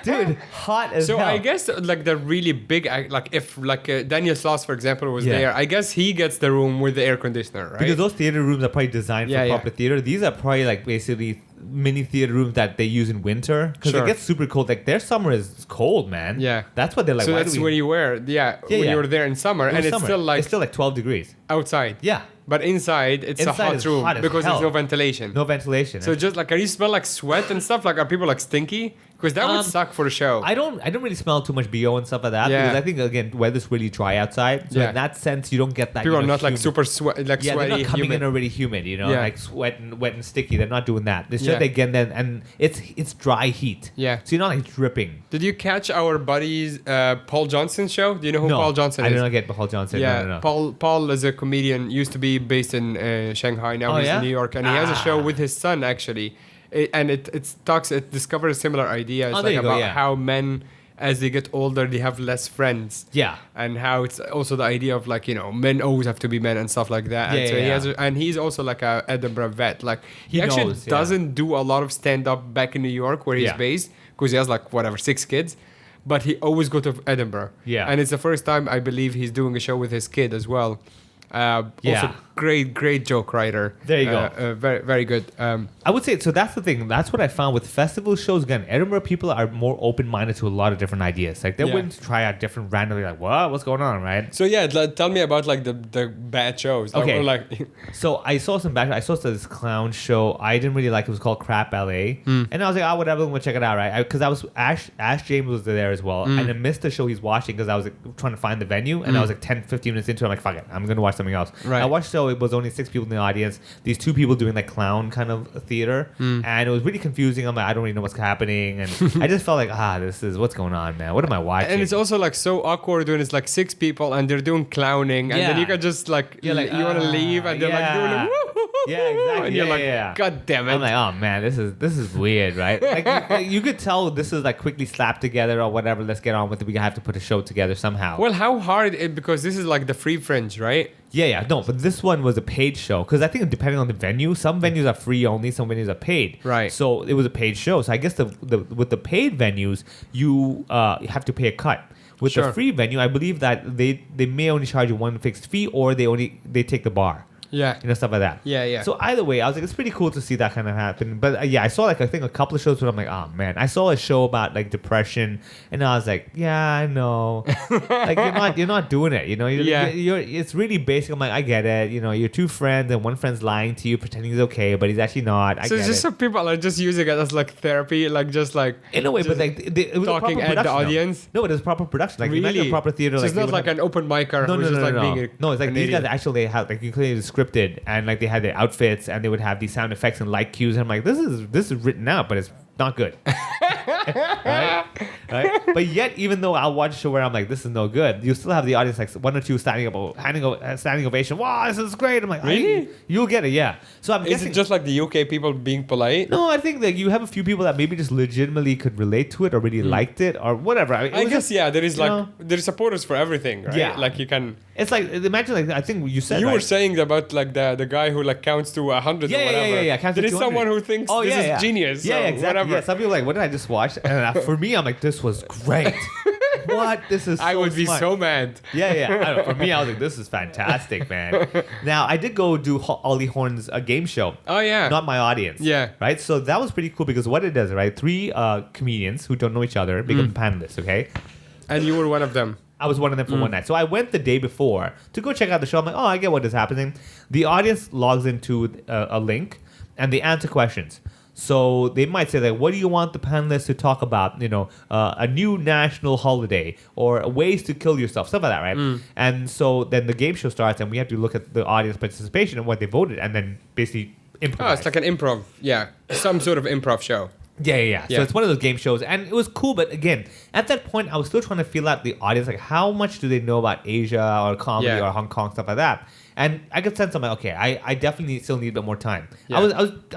Dude, hot as So hell. I guess like the really big, like if like Daniel Sloss, for example, was Yeah. there, I guess he gets the room with the air conditioner, right? Because those theater rooms are probably designed for proper theater. These are probably like basically mini theater rooms that they use in winter because Sure. it gets super cold. Like their summer is cold, man. Yeah. That's what they're like. so why that's do we... when you wear, when yeah. you were there in summer, It and was it's summer. still like 12 degrees. outside. Yeah. But inside, it's Inside a hot is room hot as because hell. there's no ventilation. No ventilation. So just like, can you smell like sweat and stuff? Like, are people like stinky? Because that would suck for a show. I don't really smell too much BO and stuff like that Yeah. because I think again weather's really dry outside. So Yeah. in that sense you don't get that. People are you know, not like humid- super sweat, like Yeah, sweaty, they're not coming humid. in already humid, Yeah. like sweat and wet and sticky. They're not doing that. It's Yeah. just they get there and it's dry heat. Yeah. So you're not like dripping. Did you catch our buddy's Paul Johnson show? Do you know who No, Paul Johnson I is? did not get Paul Johnson. Yeah, No. Paul is a comedian. Used to be based in Shanghai. Now Oh, he's yeah? in New York, and he has a show with his son actually. It discovers similar ideas Oh, there like you go, about yeah. how men, as they get older, they have less friends. Yeah. And how it's also the idea of like, men always have to be men and stuff like that. Yeah, And so yeah, and he's also like a Edinburgh vet. Like he He actually knows, yeah. doesn't do a lot of stand up back in New York where he's Yeah. based because he has like 6 kids. But he always go to Edinburgh. Yeah. And it's the first time I believe he's doing a show with his kid as well. Yeah. Also, great joke writer. There you go. Very, very good. I would say so. That's the thing. That's what I found with festival shows. Again, Edinburgh people are more open-minded to a lot of different ideas. Like they're Yeah. willing to try out different randomly. Like, what's going on, right? So yeah, tell me about like the bad shows. Okay. Or, like, So I saw some back. I saw this clown show. I didn't really like. It was called Crap LA, and I was like, whatever. I'm gonna check it out, right? Because I was Ash James was there as well, and I missed the show he's watching because I was like, trying to find the venue, and I was like 10-15 minutes into it. I'm like, fuck it, I'm gonna watch something else. Right. I watched the show. It was only 6 people in the audience. These 2 people doing like clown kind of theater, and it was really confusing. I'm like, I don't really know what's happening, and I just felt like, this is what's going on, man. What am I watching? and it's also like so awkward when it's like 6 people and they're doing clowning, and then Yeah. you can just like, You're like, you want to leave, and they're like doing yeah. it. Yeah, exactly. And you're Yeah, like, yeah. God damn it. I'm like, oh man, this is weird, right? Like you could tell this is like quickly slapped together or whatever. Let's get on with it. We have to put a show together somehow. Well, how hard because this is like the free Fringe, right? Yeah, no, but this one was a paid show because I think depending on the venue, some venues are free only, some venues are paid. Right. So it was a paid show. So I guess the with the paid venues, you have to pay a cut. With Sure. the free venue, I believe that they may only charge you one fixed fee or they take the bar. Yeah. Stuff like that. Yeah. So either way, I was like, it's pretty cool to see that kind of happen. But yeah, I saw like I think a couple of shows where I'm like, oh man, I saw a show about like depression, and I was like, yeah, I know, like you're not doing it, you're it's really basic. I'm like, I get it, you're 2 friends and one friend's lying to you, pretending he's okay, but he's actually not. I So get it's just it. some people are just using it as like therapy, like just like In a way, but like it was talking a proper at the production, though. audience? No, it was proper production. Like imagine Really? a proper theater. So like it's they not would like have- an open micer No, who's just like being a, no, it's like an these idiot. guys actually have like including scripted and like they had their outfits and they would have these sound effects and light cues. And I'm like, this is written out, but it's not good. right? But yet, even though I'll watch a show where I'm like, this is no good, you still have the audience like 1 or 2 standing ovation. Wow, this is great. I'm like, Really? You'll get it, yeah. So I'm Is guessing. it just like the UK people being polite? No, I think that you have a few people that maybe just legitimately could relate to it or really liked it or whatever. I, mean, it I was guess just, yeah. There is you like know, there's supporters for everything, right? Yeah. Like you can. it's like imagine like I think you said You right? were saying about like the guy who like counts to 100 Yeah, or yeah, whatever. yeah. Counts to There is 200. someone who thinks Oh, this yeah, is genius. Yeah, so exactly. Whatever. Yeah, some people are like, what did I just watch? And for me, I'm like, this was great. what? This is so I would be smart. so mad. Yeah. I don't know. For me, I was like, this is fantastic, man. Now, I did go do Ollie Horn's game show. Oh, yeah. Not my audience. Yeah. Right? So that was pretty cool because what it does, right? 3 comedians who don't know each other become panelists, okay? And you were one of them. I was one of them for one night. So I went the day before to go check out the show. I'm like, oh, I get what is happening. The audience logs into a link and they answer questions. So they might say like, what do you want the panelists to talk about? You know, a new national holiday or ways to kill yourself, stuff like that, right? And so then the game show starts and we have to look at the audience participation and what they voted and then basically Oh, improvise. it's like an improv. Yeah. Some sort of improv show. Yeah. Yeah. So it's one of those game shows, and it was cool. But again, at that point, I was still trying to feel out the audience, like how much do they know about Asia or comedy Yeah. or Hong Kong, stuff like that. And I could sense I'm like, okay, I definitely still need a bit more time. Yeah. I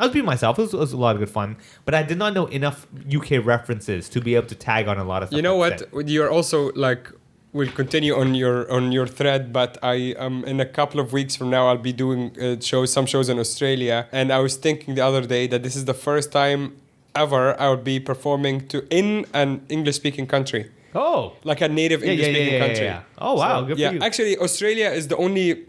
was being myself. It was a lot of good fun, but I did not know enough UK references to be able to tag on a lot of stuff. You know like what? that. You're also like, we'll continue on your thread, but I in a couple of weeks from now I'll be doing some shows in Australia, and I was thinking the other day that this is the first time ever I would be performing in an English-speaking country, Oh, like a native English-speaking country. yeah. Oh wow, So, good yeah, for you. actually, Australia is the only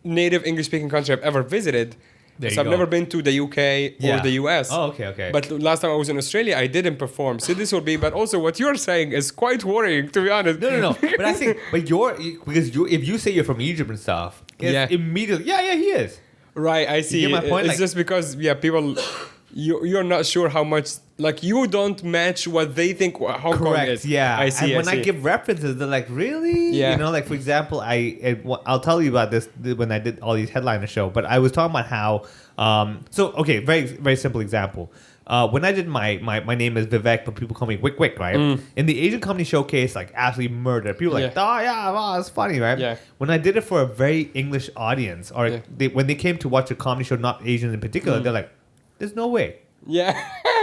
native English-speaking country I've ever visited. There So you I've go. never been to the UK Yeah. or the US. Oh, okay. But last time I was in Australia, I didn't perform. So this will be, but also what you're saying is quite worrying, to be honest. No. But I think, if you say you're from Egypt and stuff, it's Yeah. immediately, yeah, he is. Right, I see. get my point? It's Like- just because, people, you're not sure how much, like you don't match what they think Hong Kong Correct. is. Yeah. I see. And when I see. give references, they're like, "Really?" Yeah. You know, like for example, I'll tell you about this when I did all these headliner show. But I was talking about how. Very very simple example. When I did my name is Vivek, but people call me Wick Wick, right? In the Asian Comedy Showcase, like absolutely murder. People are like, Yeah. oh yeah, wow, it's funny, right? Yeah. When I did it for a very English audience, or Yeah. when they came to watch a comedy show, not Asians in particular, they're like, "There's no way. Yeah.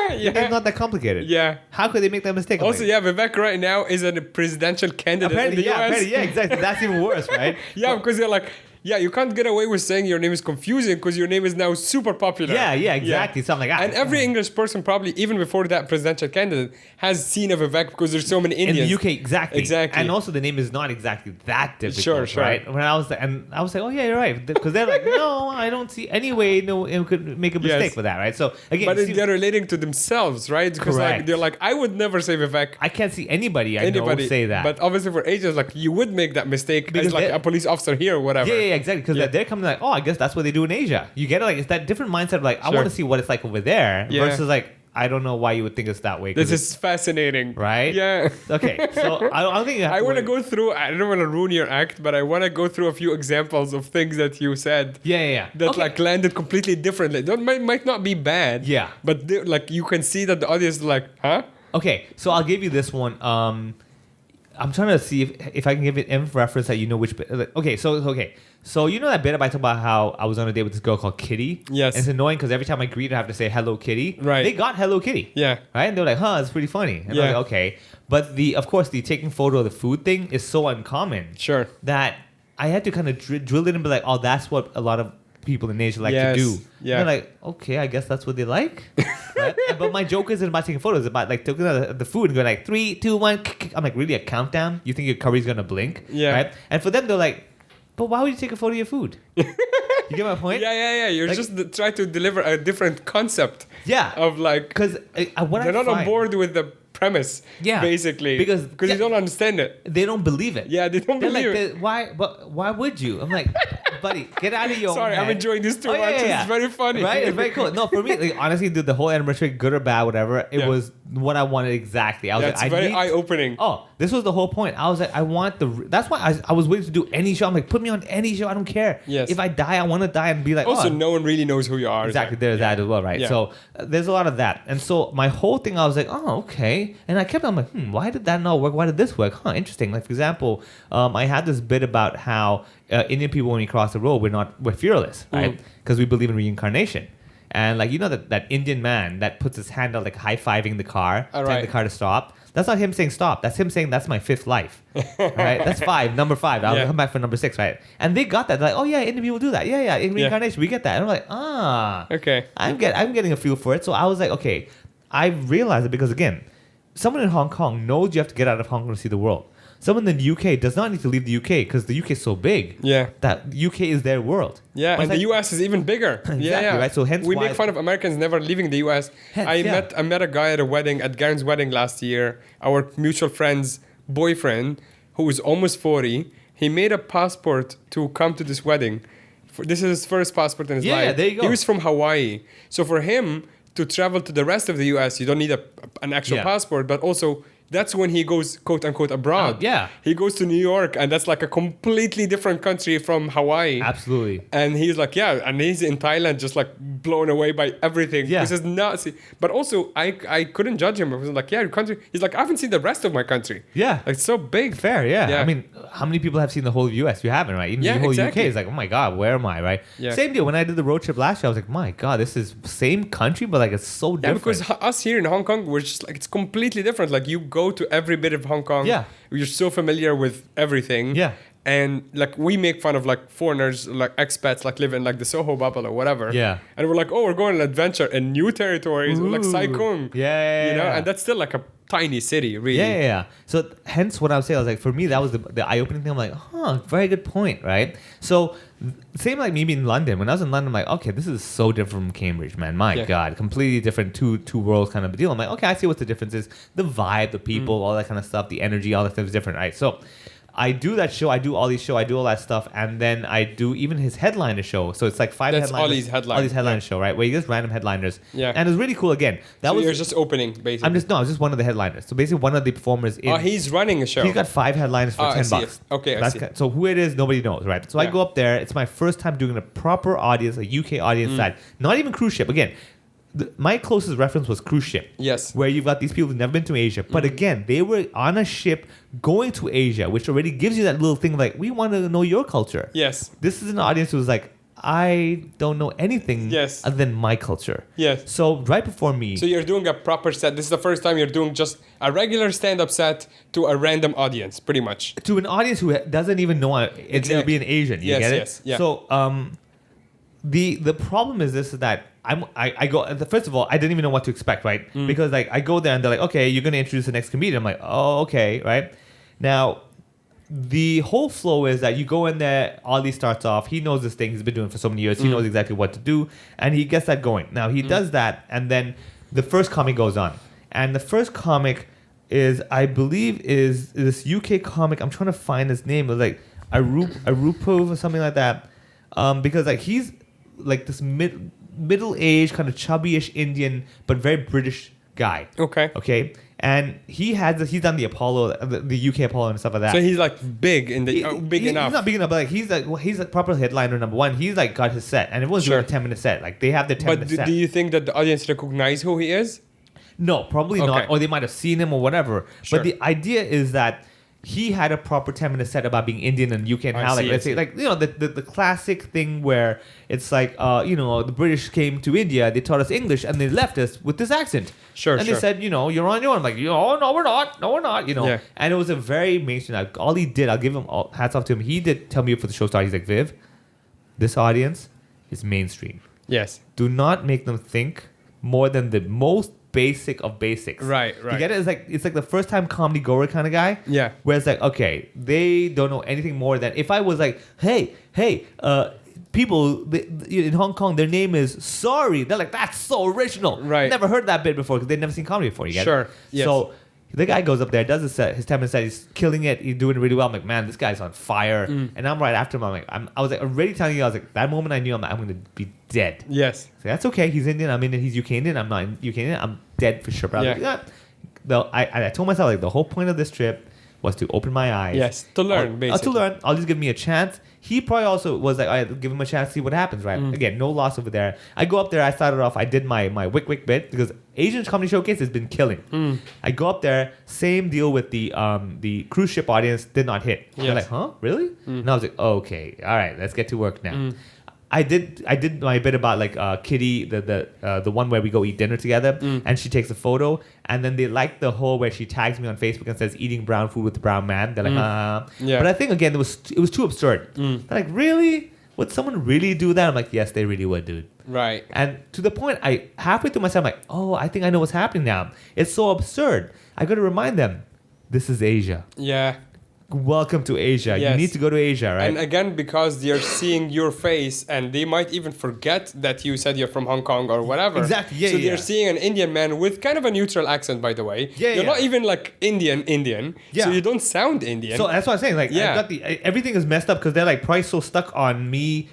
It's not that complicated. Yeah. How could they make that mistake?" I'm Also, like, Vivek right now is a presidential candidate Apparently, in the US. yeah, exactly. That's even worse, right? Yeah, because you're like, you can't get away with saying your name is confusing because your name is now super popular. Yeah, exactly. Something like that. And every English person, probably even before that presidential candidate, has seen a Vivek because there's so many in Indians. the UK, exactly. Exactly. And also, the name is not exactly that difficult, Sure. right? When I was like, oh yeah, you're right, because they're like, no, I don't see any way it could make a mistake Yes. with that, right? So again, But you see- they're relating to themselves, right? Because Correct. they're like, I would never say Vivek. I can't see anybody I know say that. But obviously for Asians, like you would make that mistake Because as like they're- a police officer here or whatever. yeah, exactly. Because Yeah. they're coming like, oh, I guess that's what they do in Asia. You get it? Like, it's that different mindset of like, I Sure. want to see what it's like over there Yeah. versus like, I don't know why you would think it's that way. 'cause This is fascinating. right? Yeah. Okay, so I don't think you have I to want to worry. go through, I don't want to ruin your act, but I want to go through a few examples of things that you said Yeah. that Okay. like landed completely differently. That might not be bad. Yeah. But like you can see that the audience is like, huh? Okay, so I'll give you this one. I'm trying to see if I can give it in reference that you know which bit. Okay, so you know that bit about I talked about how I was on a date with this girl called Kitty. Yes. And it's annoying because every time I greet her, I have to say Hello Kitty. Right. They got Hello Kitty. Yeah. Right, and they're like, huh, it's pretty funny. And I Yeah. was like, okay, but of course the taking photo of the food thing is so uncommon. Sure. That I had to kind of drill it and be like, oh, that's what a lot of people in Asia like Yes, to do. yeah. And they're like, okay, I guess that's what they like. Right? But my joke isn't about taking photos. It's about like taking the food and going like 3, 2, 1. I'm like, really a countdown? You think your curry's gonna blink? Yeah. Right? And for them, they're like, but why would you take a photo of your food? You get my point? Yeah. You're Like- just try to deliver a different concept Yeah. of like, Because what they're I not on find- board with the premise. Yeah. Basically. Because- you yeah. don't understand it. they don't believe it. Yeah, they don't They're believe like, it. why? But why would you? I'm like, buddy, get out of your Sorry, own I'm head. enjoying this too Oh, much. yeah. It's very funny. Right? It's very cool. No, for me, like, honestly, dude, the whole Edinburgh trip, good or bad, whatever, it Yeah. was what I wanted exactly. I was That's like, very I need. eye-opening. Oh, this was the whole point. I was like, I want the. That's why I was willing to do any show. I'm like, put me on any show. I don't care. Yes. If I die, I want to die and be like, Also, oh, no one really knows who you are. exactly. There's that as well, right? Yeah. So there's a lot of that. And so my whole thing, I was like, oh, okay. And I kept, I'm like, why did that not work? Why did this work? Huh, interesting. Like, for example, I had this bit about how Indian people, when we cross the road, we're fearless, right? Because we believe in reincarnation. And like, you know, that Indian man that puts his hand out, like high-fiving the car, telling right. the car to stop. That's not him saying stop. That's him saying that's my 5th life, right? That's 5, number 5. I'll Yeah. come back for number 6, right? And they got that. They're like, oh yeah, Indian people do that. Yeah, in reincarnation, we get that. And I'm like, Okay. I'm getting a feel for it. So I was like, okay, I realized it because again, someone in Hong Kong knows you have to get out of Hong Kong to see the world. Someone in the UK does not need to leave the UK because the UK is so big. Yeah. That UK is their world. Yeah, But and it's the like- US is even bigger. Exactly, yeah. right? So hence we why- make fun of Americans never leaving the US. Hence, I met a guy at a wedding, at Garen's wedding last year. Our mutual friend's boyfriend, who was almost 40, he made a passport to come to this wedding. This is his first passport in his Yeah, life. there you go. He was from Hawaii. So for him to travel to the rest of the US, you don't need an actual Yeah. passport, but also that's when he goes, quote unquote, abroad. Yeah. He goes to New York, and that's like a completely different country from Hawaii. Absolutely. And he's like, yeah, and he's in Thailand, just like blown away by everything. Yeah. This is nuts. But also, I couldn't judge him. I was like, yeah, your country. He's like, I haven't seen the rest of my country. Yeah. Like, it's so big. Fair, yeah. Yeah. I mean, how many people have seen the whole US? You haven't, right? Even Yeah, the whole exactly. UK is like, oh my God, where am I, right? Yeah. Same deal. When I did the road trip last year, I was like, my God, this is same country, but like it's so Yeah, different. because us here in Hong Kong, we're just like, it's completely different. Like, you go to every bit of Hong Kong. Yeah. You're so familiar with everything. Yeah. And like, we make fun of like foreigners, like expats, like live in like the Soho bubble or whatever. Yeah. And we're like, oh, we're going on an adventure in new territories, like Ooh. Sai Kung. Yeah. You know, and that's still like a tiny city, really. Yeah. So hence what I was saying, I was like, for me, that was the eye-opening thing. I'm like, very good point, right? So same like me being in London. When I was in London, I'm like, okay, this is so different from Cambridge, man. My Yeah. God, completely different, two worlds kind of a deal. I'm like, okay, I see what the difference is. The vibe, the people, all that kind of stuff, the energy, all that stuff is different, right? So I do that show, I do all these show, I do all that stuff, and then I do even his headliner show. So it's like five That's headliners. Ollie's headline. Ollie's headliner show, right? Where he gets random headliners. Yeah. And it was really cool again. That So was you're just opening, basically. I was just one of the headliners. So basically one of the performers in he's running a show. He's got 5 headliners for Oh, I $10. see it. Okay, I see. So who it is, nobody knows, right? So I Yeah. go up there. It's my first time doing a proper audience, a UK audience Mm. side. Not even cruise ship. Again, my closest reference was cruise ship. Yes. Where you've got these people who've never been to Asia. But again, they were on a ship going to Asia, which already gives you that little thing like, we want to know your culture. Yes. This is an audience who's like, I don't know anything Yes. other than my culture. Yes. So right before me. So you're doing a proper set. This is the first time you're doing just a regular stand-up set to a random audience, pretty much. to an audience who doesn't even know it's going to Exactly. be an Asian. You Yes, get it? yes, yeah. So the problem is this, is that I go, first of all, I didn't even know what to expect, right? Mm. Because like I go there and they're like, okay, you're going to introduce the next comedian. I'm like, oh, okay, right? Now, the whole flow is that you go in there, Ollie starts off, he knows this thing, he's been doing it for so many years, he knows exactly what to do, and he gets that going. Now, he does that, and then the first comic goes on. And the first comic is, I believe, is this UK comic, I'm trying to find his name, it was like Arupov or something like that, because like he's like this middle-aged, kind of chubby-ish Indian, but very British guy. Okay. Okay? And he's done the Apollo, the UK Apollo and stuff like that. So he's like big in the big enough. He's not big enough, but like he's a proper headliner number one. He's like got his set, and everyone's Sure. doing a 10-minute set. Like they have their 10 But minute do set. you think that the audience recognize who he is? No, probably Okay. not. Or they might have seen him or whatever. Sure. But the idea is that he had a proper 10-minute set about being Indian and UK and I how, like, see, let's I say, see. like, you know, the classic thing where it's like, the British came to India, they taught us English, and they left us with this accent. Sure, And sure. they said, you're on your own. I'm like, no, we're not. No, we're not. Yeah. And it was a very mainstream. Like, all he did, I'll give him hats off to him. He did tell me before the show started, he's like, Viv, this audience is mainstream. Yes. Do not make them think more than the most basic of basics. Right. You get it? It's like the first time comedy goer kind of guy. Yeah. Where it's like, okay, they don't know anything more than if I was like, hey, people in Hong Kong, their name is Sorry. They're like, that's so original. Right. Never heard that bit before because they've never seen comedy before. You get Sure. it? Yes. So the guy goes up there, does his set, his 10-minute set, he's killing it, he's doing it really well. I'm like, man, this guy's on fire. And I'm right after him. I was like already telling you, I was like, that moment I knew I'm going to be dead. Yes. So that's okay. He's Indian. I'm Indian. He's UK Indian. I'm not UK Indian. I'm dead for sure. But I was Yeah. like, I told myself like the whole point of this trip was to open my eyes. Yes. To learn, basically. To learn. I'll just give me a chance. He probably also was like, all right, give him a chance to see what happens, right? Again, no loss over there. I go up there. I started off. I did my wick bit because Asian Comedy Showcase has been killing. I go up there. Same deal with the cruise ship audience. Did not hit. They're Yes. like, huh? Really? And I was like, okay, all right, let's get to work now. I did my bit about like Kitty, the one where we go eat dinner together, and she takes a photo, and then they like the whole where she tags me on Facebook and says eating brown food with the brown man. They're like, Yeah. But I think again it was too absurd. They're like, really? would someone really do that? I'm like, yes, they really would, dude. Right. And to the point, I halfway through myself, I'm like, oh, I think I know what's happening now. It's so absurd. I got to remind them, this is Asia. Yeah. Welcome to Asia. Yes. You need to go to Asia, right? And again, because they're seeing your face and they might even forget that you said you're from Hong Kong or whatever. Exactly, yeah, So yeah. they're seeing an Indian man with kind of a neutral accent, by the way. Yeah, You're yeah. not even like Indian. Yeah. So you don't sound Indian. So that's what I'm saying. Like, Yeah. I got everything is messed up because they're like probably so stuck on me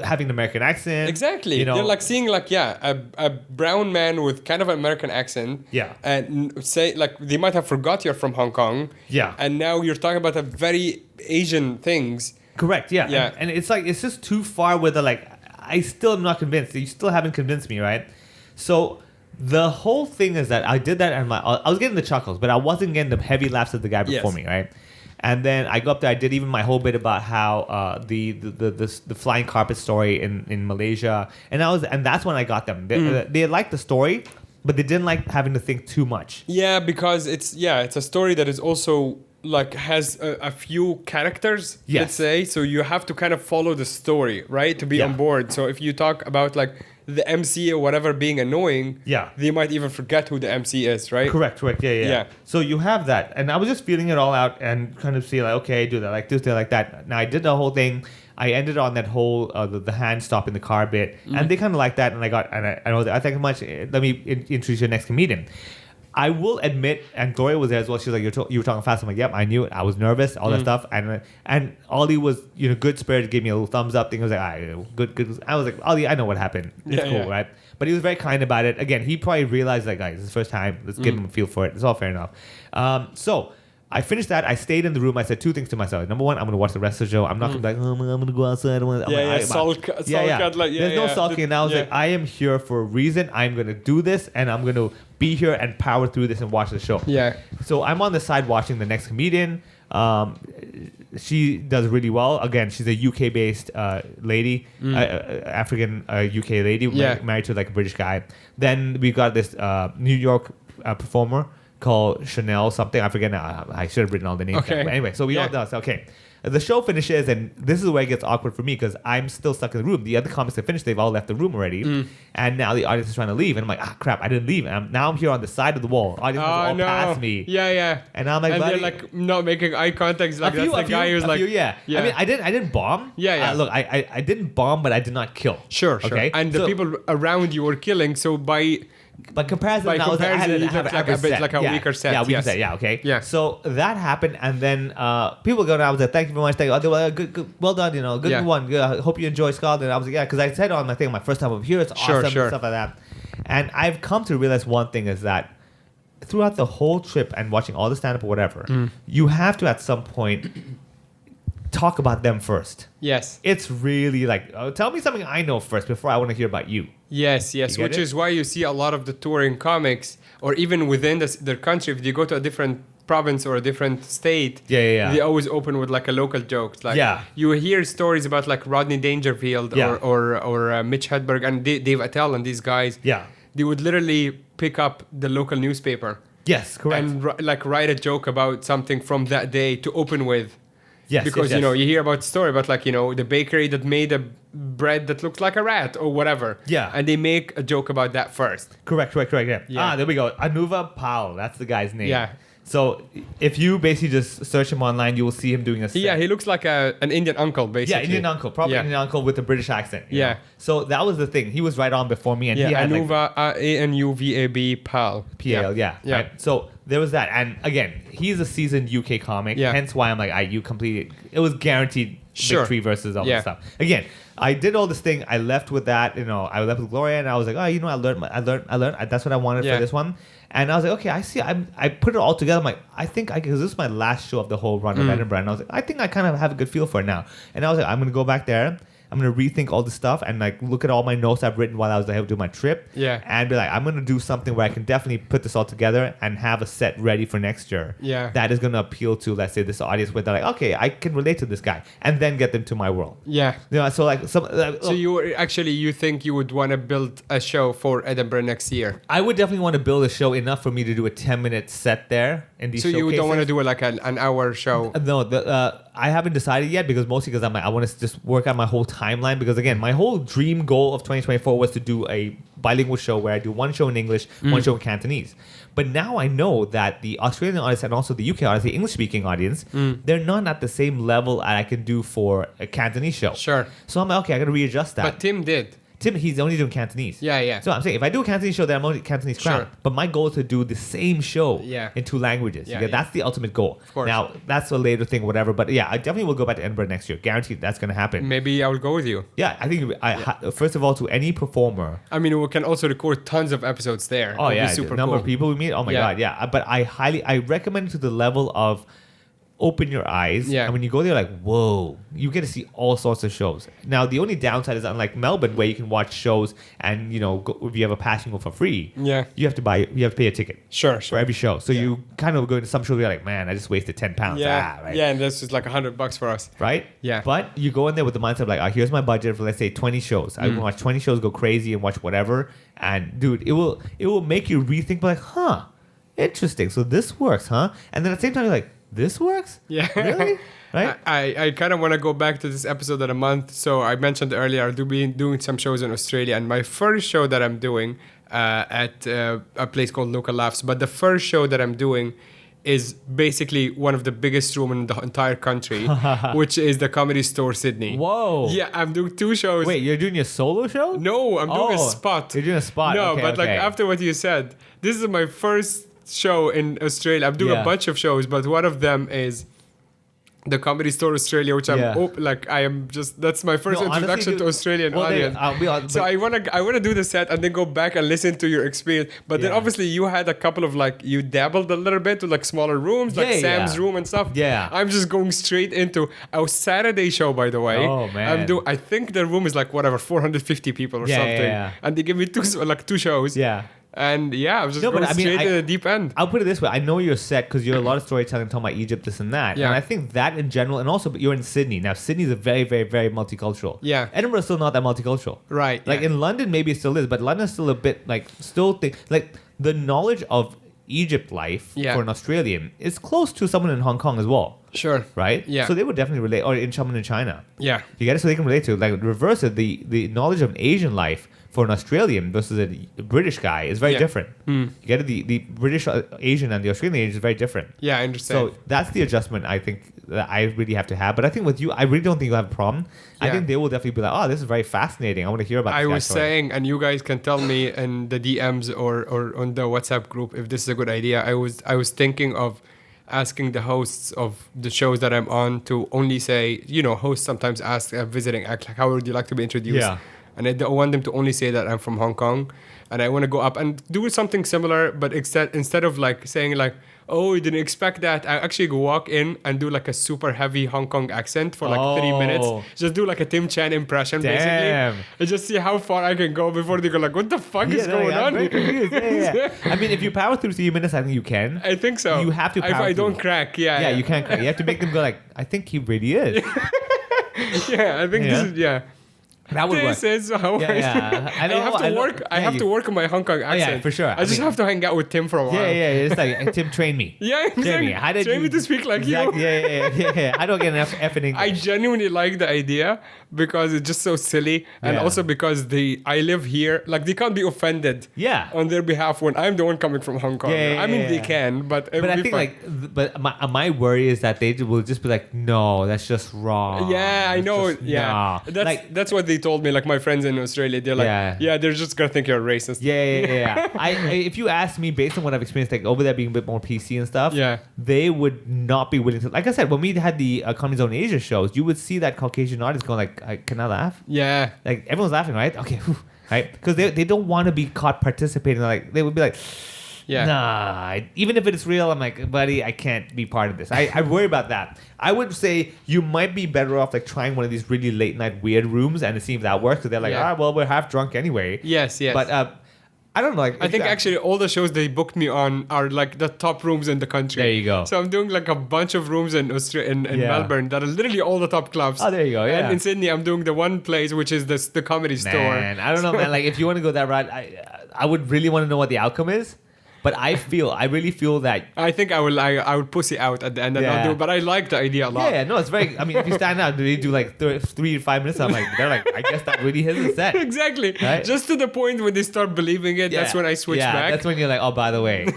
having an American accent. Exactly. You know, They're like seeing like, a brown man with kind of an American accent. Yeah. And say like they might have forgot you're from Hong Kong. Yeah. And now you're talking about a very Asian things. correct. Yeah. Yeah. And it's like, it's just too far with the like, I still am not convinced. You still haven't convinced me, right? So the whole thing is that I did that and I was getting the chuckles, but I wasn't getting the heavy laughs of the guy before Yes. me, right? And then I go up there. I did even my whole bit about how the flying carpet story in Malaysia, and that's when I got them. They liked the story, but they didn't like having to think too much. Yeah, because it's a story that is also like has a few characters, Yes. let's say. So you have to kind of follow the story, right, to be Yeah. on board. So if you talk about like the MC or whatever being annoying, Yeah. they might even forget who the MC is, right? Correct. Yeah. Yeah. So you have that, and I was just feeling it all out and kind of see like, okay, do that like this, do that like that. Now I did the whole thing. I ended on that whole the hand stop in the car bit, and they kind of like that. And I was like, thank you much. Let me introduce your next comedian. I will admit, and Gloria was there as well. She was like, you were talking fast. I'm like, yep, I knew it. I was nervous, all that stuff. And Ollie was, good spirit, gave me a little thumbs up thing. I was like, all right, good. I was like, Ollie, I know what happened. It's Yeah, cool, yeah. right? But he was very kind about it. Again, he probably realized, like, guys, this is the first time. Let's give him a feel for it. It's all fair enough. So I finished that. I stayed in the room. I said two things to myself. Number one, I'm going to watch the rest of the show. I'm not going to be like, oh, I'm going to go outside. Sulk There's no sulking. And I was like, I am here for a reason. I'm going to do this, and I'm going to be here and power through this and watch the show. Yeah. So I'm on the side watching the next comedian. She does really well. Again, she's a UK-based lady, African UK lady, married to like a British guy. Then we got this New York performer called Chanel something. I forget now. I should have written all the names. Okay. Down. But anyway, so we all done. So, okay. The show finishes, and this is where it gets awkward for me because I'm still stuck in the room. The other comics that finished, they've all left the room already. And now the audience is trying to leave. And I'm like, crap, I didn't leave. And I'm here on the side of the wall. Audience is all past me. Yeah. And I'm like, and buddy, they're like not making eye contact. Like that's the guy who's like, yeah. I mean, I didn't bomb. Yeah. Look, I didn't bomb, but I did not kill. Sure. Okay. And the people around you were killing. So by comparison, by I was comparison, I had you a looked like a bit set. like a weaker set. Yeah, weaker Yes. set. Yeah, okay. Yeah. So that happened, and then people go down. I was like, "Thank you very much. Thank you. They were like, good, well done. Good one. Good. I hope you enjoy Scotland." And I was like, "Yeah," because I said on my thing, my first time over here, it's awesome and stuff like that. And I've come to realize one thing is that throughout the whole trip and watching all the stand up or whatever, you have to at some point talk about them first. Yes. It's really like, tell me something I know first before I want to hear about you. Yes. You get Which it? is why you see a lot of the touring comics, or even within their country, if they go to a different province or a different state, Yeah. they always open with like a local joke. Like you hear stories about like Rodney Dangerfield or Mitch Hedberg and Dave Attell and these guys. Yeah. They would literally pick up the local newspaper. Yes, correct. And write a joke about something from that day to open with. Yes, because yes. you hear about the story about like the bakery that made a bread that looks like a rat or whatever. Yeah. And they make a joke about that first. Correct. Yeah. There we go. Anuva Pal. That's the guy's name. Yeah. So if you basically just search him online, you will see him doing a set. Yeah, he looks like an Indian uncle, basically. Yeah, Indian uncle. Probably Indian uncle with a British accent. you Yeah. know? So that was the thing. He was right on before me. And Yeah, he had Anuva, Anuvab, Pal. PAL, yeah. Right? So there was that. And again, he's a seasoned UK comic. Yeah. Hence why I'm like, you completed. It was guaranteed victory versus all this stuff. Again, I did all this thing. I left with that. I left with Gloria, and I was like, I learned. That's what I wanted for this one. And I was like, okay, I see. I put it all together. I'm like, I think because this is my last show of the whole run of Edinburgh, and I was like, I think I kind of have a good feel for it now. And I was like, I'm gonna go back there. I'm gonna rethink all this stuff and like look at all my notes I've written while I was able to do my trip. Yeah. And be like, I'm gonna do something where I can definitely put this all together and have a set ready for next year. Yeah. That is gonna appeal to, let's say, this audience where they're like, okay, I can relate to this guy, and then get them to my world. Yeah. So like some. So you think you would want to build a show for Edinburgh next year? I would definitely want to build a show enough for me to do a 10-minute set there in these So you don't want to showcases. do like an hour show. No, I haven't decided yet because mostly because I want to just work out my whole timeline because again, my whole dream goal of 2024 was to do a bilingual show where I do one show in English, one show in Cantonese. But now I know that the Australian audience and also the UK audience, the English-speaking audience, they're not at the same level I can do for a Cantonese show. Sure. So I'm like, okay, I got to readjust that. But Tim did. Tim, he's only doing Cantonese. Yeah, yeah. So I'm saying if I do a Cantonese show, then I'm only Cantonese crown. Sure. But my goal is to do the same show in 2 languages. Yeah, Yeah, that's the ultimate goal. Of course. Now, that's a later thing, whatever. But yeah, I definitely will go back to Edinburgh next year. Guaranteed that's going to happen. Maybe I will go with you. Yeah, I think first of all, to any performer. I mean, we can also record tons of episodes there. Oh It'll be yeah, super the number cool. of people we meet. Oh my Yeah. god, yeah. But I recommend it to the level of open your eyes. Yeah. And when you go there, like, whoa, you get to see all sorts of shows. Now, the only downside is unlike Melbourne, where you can watch shows and if you have a pass, you can go for free. Yeah. You have to pay a ticket. Sure, For every show. So you kind of go into some shows where you're like, man, I just wasted £10. Yeah, Right? yeah, and that's just like $100 for us. Right? Yeah. But you go in there with the mindset of like, here's my budget for let's say 20 shows. I can watch 20 shows, go crazy and watch whatever. And dude, it will make you rethink like, huh, interesting. So this works, huh? And then at the same time you're like, this works? Yeah. Really? Right? I kind of want to go back to this episode in a month. So I mentioned earlier, I'll be doing some shows in Australia. And my first show that I'm doing at a place called Local Laughs. But the first show that I'm doing is basically one of the biggest rooms in the entire country, which is the Comedy Store Sydney. Whoa. Yeah, I'm doing 2 shows. Wait, you're doing your solo show? No, I'm doing a spot. You're doing a spot. No, Okay, but like okay. after what you said, this is my first show in Australia. I'm doing Yeah. a bunch of shows, but one of them is the Comedy Store Australia, which that's my first No, honestly, introduction to dude, Australian well, audience. I'll be honest, So but- I wanna do the set and then go back and listen to your experience. But then Yeah. obviously you had a couple of you dabbled a little bit to like smaller rooms, like Yeah, Sam's yeah. room and stuff. Yeah. I'm just going straight into a Saturday show, by the way. Oh, man. I think the room is like 450 people or Yeah, yeah, something. yeah. And they give me 2 shows. Yeah. And yeah, I was just No, but going I mean, straight to the deep end. I'll put it this way. I know you're set because you're a lot of storytelling talking about Egypt, this and that. Yeah. And I think that in general, and also but you're in Sydney. Now, Sydney's a very, very, very multicultural. Yeah. Edinburgh's still not that multicultural. Right, Like yeah. in London, maybe it still is, but London's still a bit like the knowledge of Egypt life Yeah. for an Australian is close to someone in Hong Kong as well. Sure. Right? Yeah. So they would definitely relate, or in someone in China. Yeah. You get it? So they can relate to it. Like reverse it, the knowledge of an Asian life for an Australian versus a British guy is very Yeah. different. You get it? The British Asian and the Australian Asian is very different. Yeah, I understand. So that's the adjustment I think that I really have to have. But I think with you, I really don't think you'll have a problem. I Yeah. think they will definitely be like, oh, this is very fascinating. I want to hear about this I guy's was story." saying, and you guys can tell me in the DMs or on the WhatsApp group if this is a good idea. I was thinking of asking the hosts of the shows that I'm on to only say, hosts sometimes ask a visiting act, like, how would you like to be introduced? Yeah. And I don't want them to only say that I'm from Hong Kong. And I want to go up and do something similar, but instead of saying oh, you didn't expect that, I actually go walk in and do a super heavy Hong Kong accent for 3 minutes. Oh. Just do a Tim Chan impression, Damn. basically. And just see how far I can go before they go what the fuck is Yeah, no, going yeah, I'm on? very confused. Yeah. I mean, if you power through 3 minutes, I think you can. I think so. You have to If power I don't through. crack, yeah. Yeah, you can't. You have to make them go I think he really is. Yeah, I think this Yeah. is, That would work. This is how Yeah. I know, have to I know. work. I Yeah, have you- to work on my Hong Kong accent. yeah, for sure. I I just mean- have to hang out with Tim for a while. Yeah. It's like, Tim, train me. Yeah, Train exactly. me. How did Train you me to speak like exactly, you. Yeah. I don't get enough F in English. I genuinely like the idea because it's just so silly, and Yeah. also because I live here. They can't be offended. Yeah. On their behalf when I'm the one coming from Hong Kong. Yeah, I mean, yeah, they yeah. can, but it But would I be think fun. but my worry is that they will just be like, no, that's just wrong. Yeah, I That's know. just- Yeah, nah." that's what they told me. My friends in Australia, they're Yeah. they're just gonna think you're racist. Yeah. If you ask me, based on what I've experienced, over there being a bit more PC and stuff, Yeah. they would not be willing to. Like I said, when we had the Comedy Zone Asia shows, you would see that Caucasian audience going can I laugh? Yeah. Like everyone's laughing, right? Okay, whew, right? Because they don't want to be caught participating. They would be like, Yeah. nah. Even if it's real, I'm like, buddy, I can't be part of this. I worry about that. I would say you might be better off trying one of these really late night weird rooms and see if that works. Because they're like, Yeah. well, we're half drunk anyway. Yes. But I don't know. I think actually all the shows they booked me on are the top rooms in the country. There you go. So I'm doing a bunch of rooms in in Yeah. Melbourne that are literally all the top clubs. Oh, there you go, yeah. And in Sydney, I'm doing the one place which is the comedy store. Man, I don't know, man. If you want to go that route, I would really want to know what the outcome is. But I really feel that. I think I would pussy out at the end and not do it, but I like the idea a lot. Yeah, no, it's very. I mean, if you stand out, do they do like 3 to 5 minutes? They're like, I guess that really is a set. Exactly. Right? Just to the point when they start believing it, that's when I switch back. That's when you're like, oh, by the way,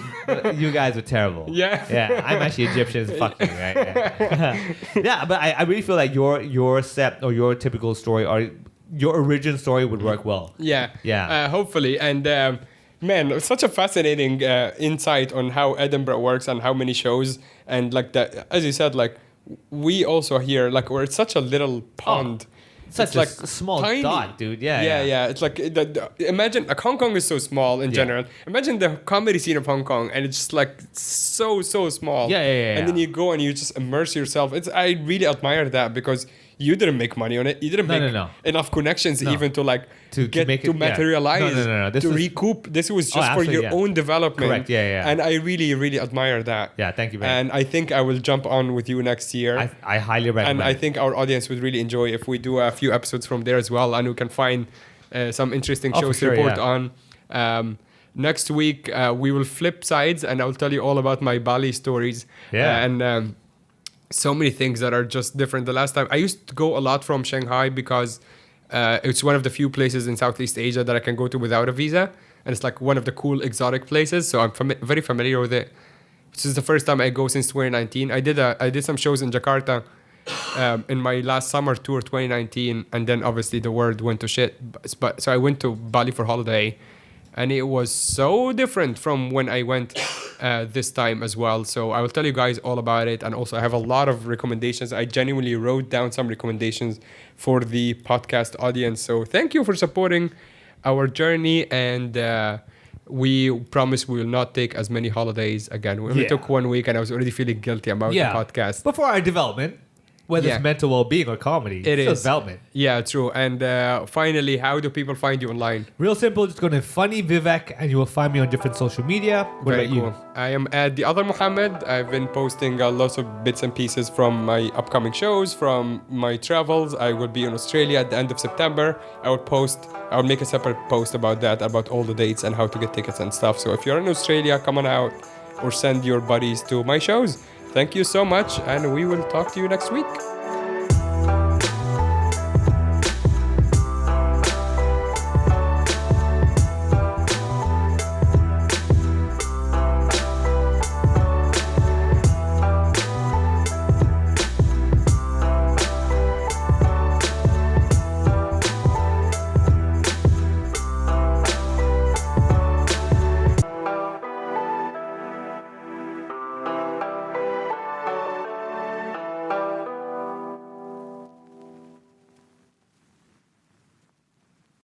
you guys are terrible. Yeah. I'm actually Egyptian. Fuck you, right? Yeah, but I really feel like your set or your typical story or your origin story would work well. Yeah. Hopefully. And man, it's such a fascinating insight on how Edinburgh works and how many shows. And like that, as you said, like we also here, like we're such a little pond. Such it's a like small tiny. dot, dude. Yeah. It's like imagine like Hong Kong is so small in general. Imagine the comedy scene of Hong Kong, and it's just like so small. Yeah. And then you go and you just immerse yourself. I really admire that because you didn't make money on it. You didn't make enough connections even to like to materialize. No. To recoup. This was just for your own development. Correct. Yeah. And I really admire that. Yeah. Thank you, man. And I think I will jump on with you next year. I highly recommend. And I think our audience would really enjoy if we do a few episodes from there as well, and we can find some interesting shows to report on. Next week we will flip sides, and I'll tell you all about my Bali stories. And so many things that are just different. The last time I used to go a lot from Shanghai because it's one of the few places in Southeast Asia that I can go to without a visa, and it's like one of the cool exotic places. So I'm very familiar with it. This is the first time I go since 2019. I did some shows in Jakarta in my last summer tour 2019, and then obviously the world went to shit. But so I went to Bali for holiday, and it was so different from when I went this time as well. So I will tell you guys all about it, and also I have a lot of recommendations. I genuinely wrote down some recommendations for the podcast audience. So thank you for supporting our journey, and we promise we will not take as many holidays again. We only took 1 week, and I was already feeling guilty about the podcast. But for our development, whether it's mental well-being or comedy, it's development. Yeah, true. And finally, how do people find you online? Real simple. Just go to Funny Vivek, and you will find me on different social media. What about you? I am at The Other Muhammad. I've been posting lots of bits and pieces from my upcoming shows, from my travels. I will be in Australia at the end of September. I will make a separate post about that, about all the dates and how to get tickets and stuff. So if you're in Australia, come on out or send your buddies to my shows. Thank you so much, and we will talk to you next week.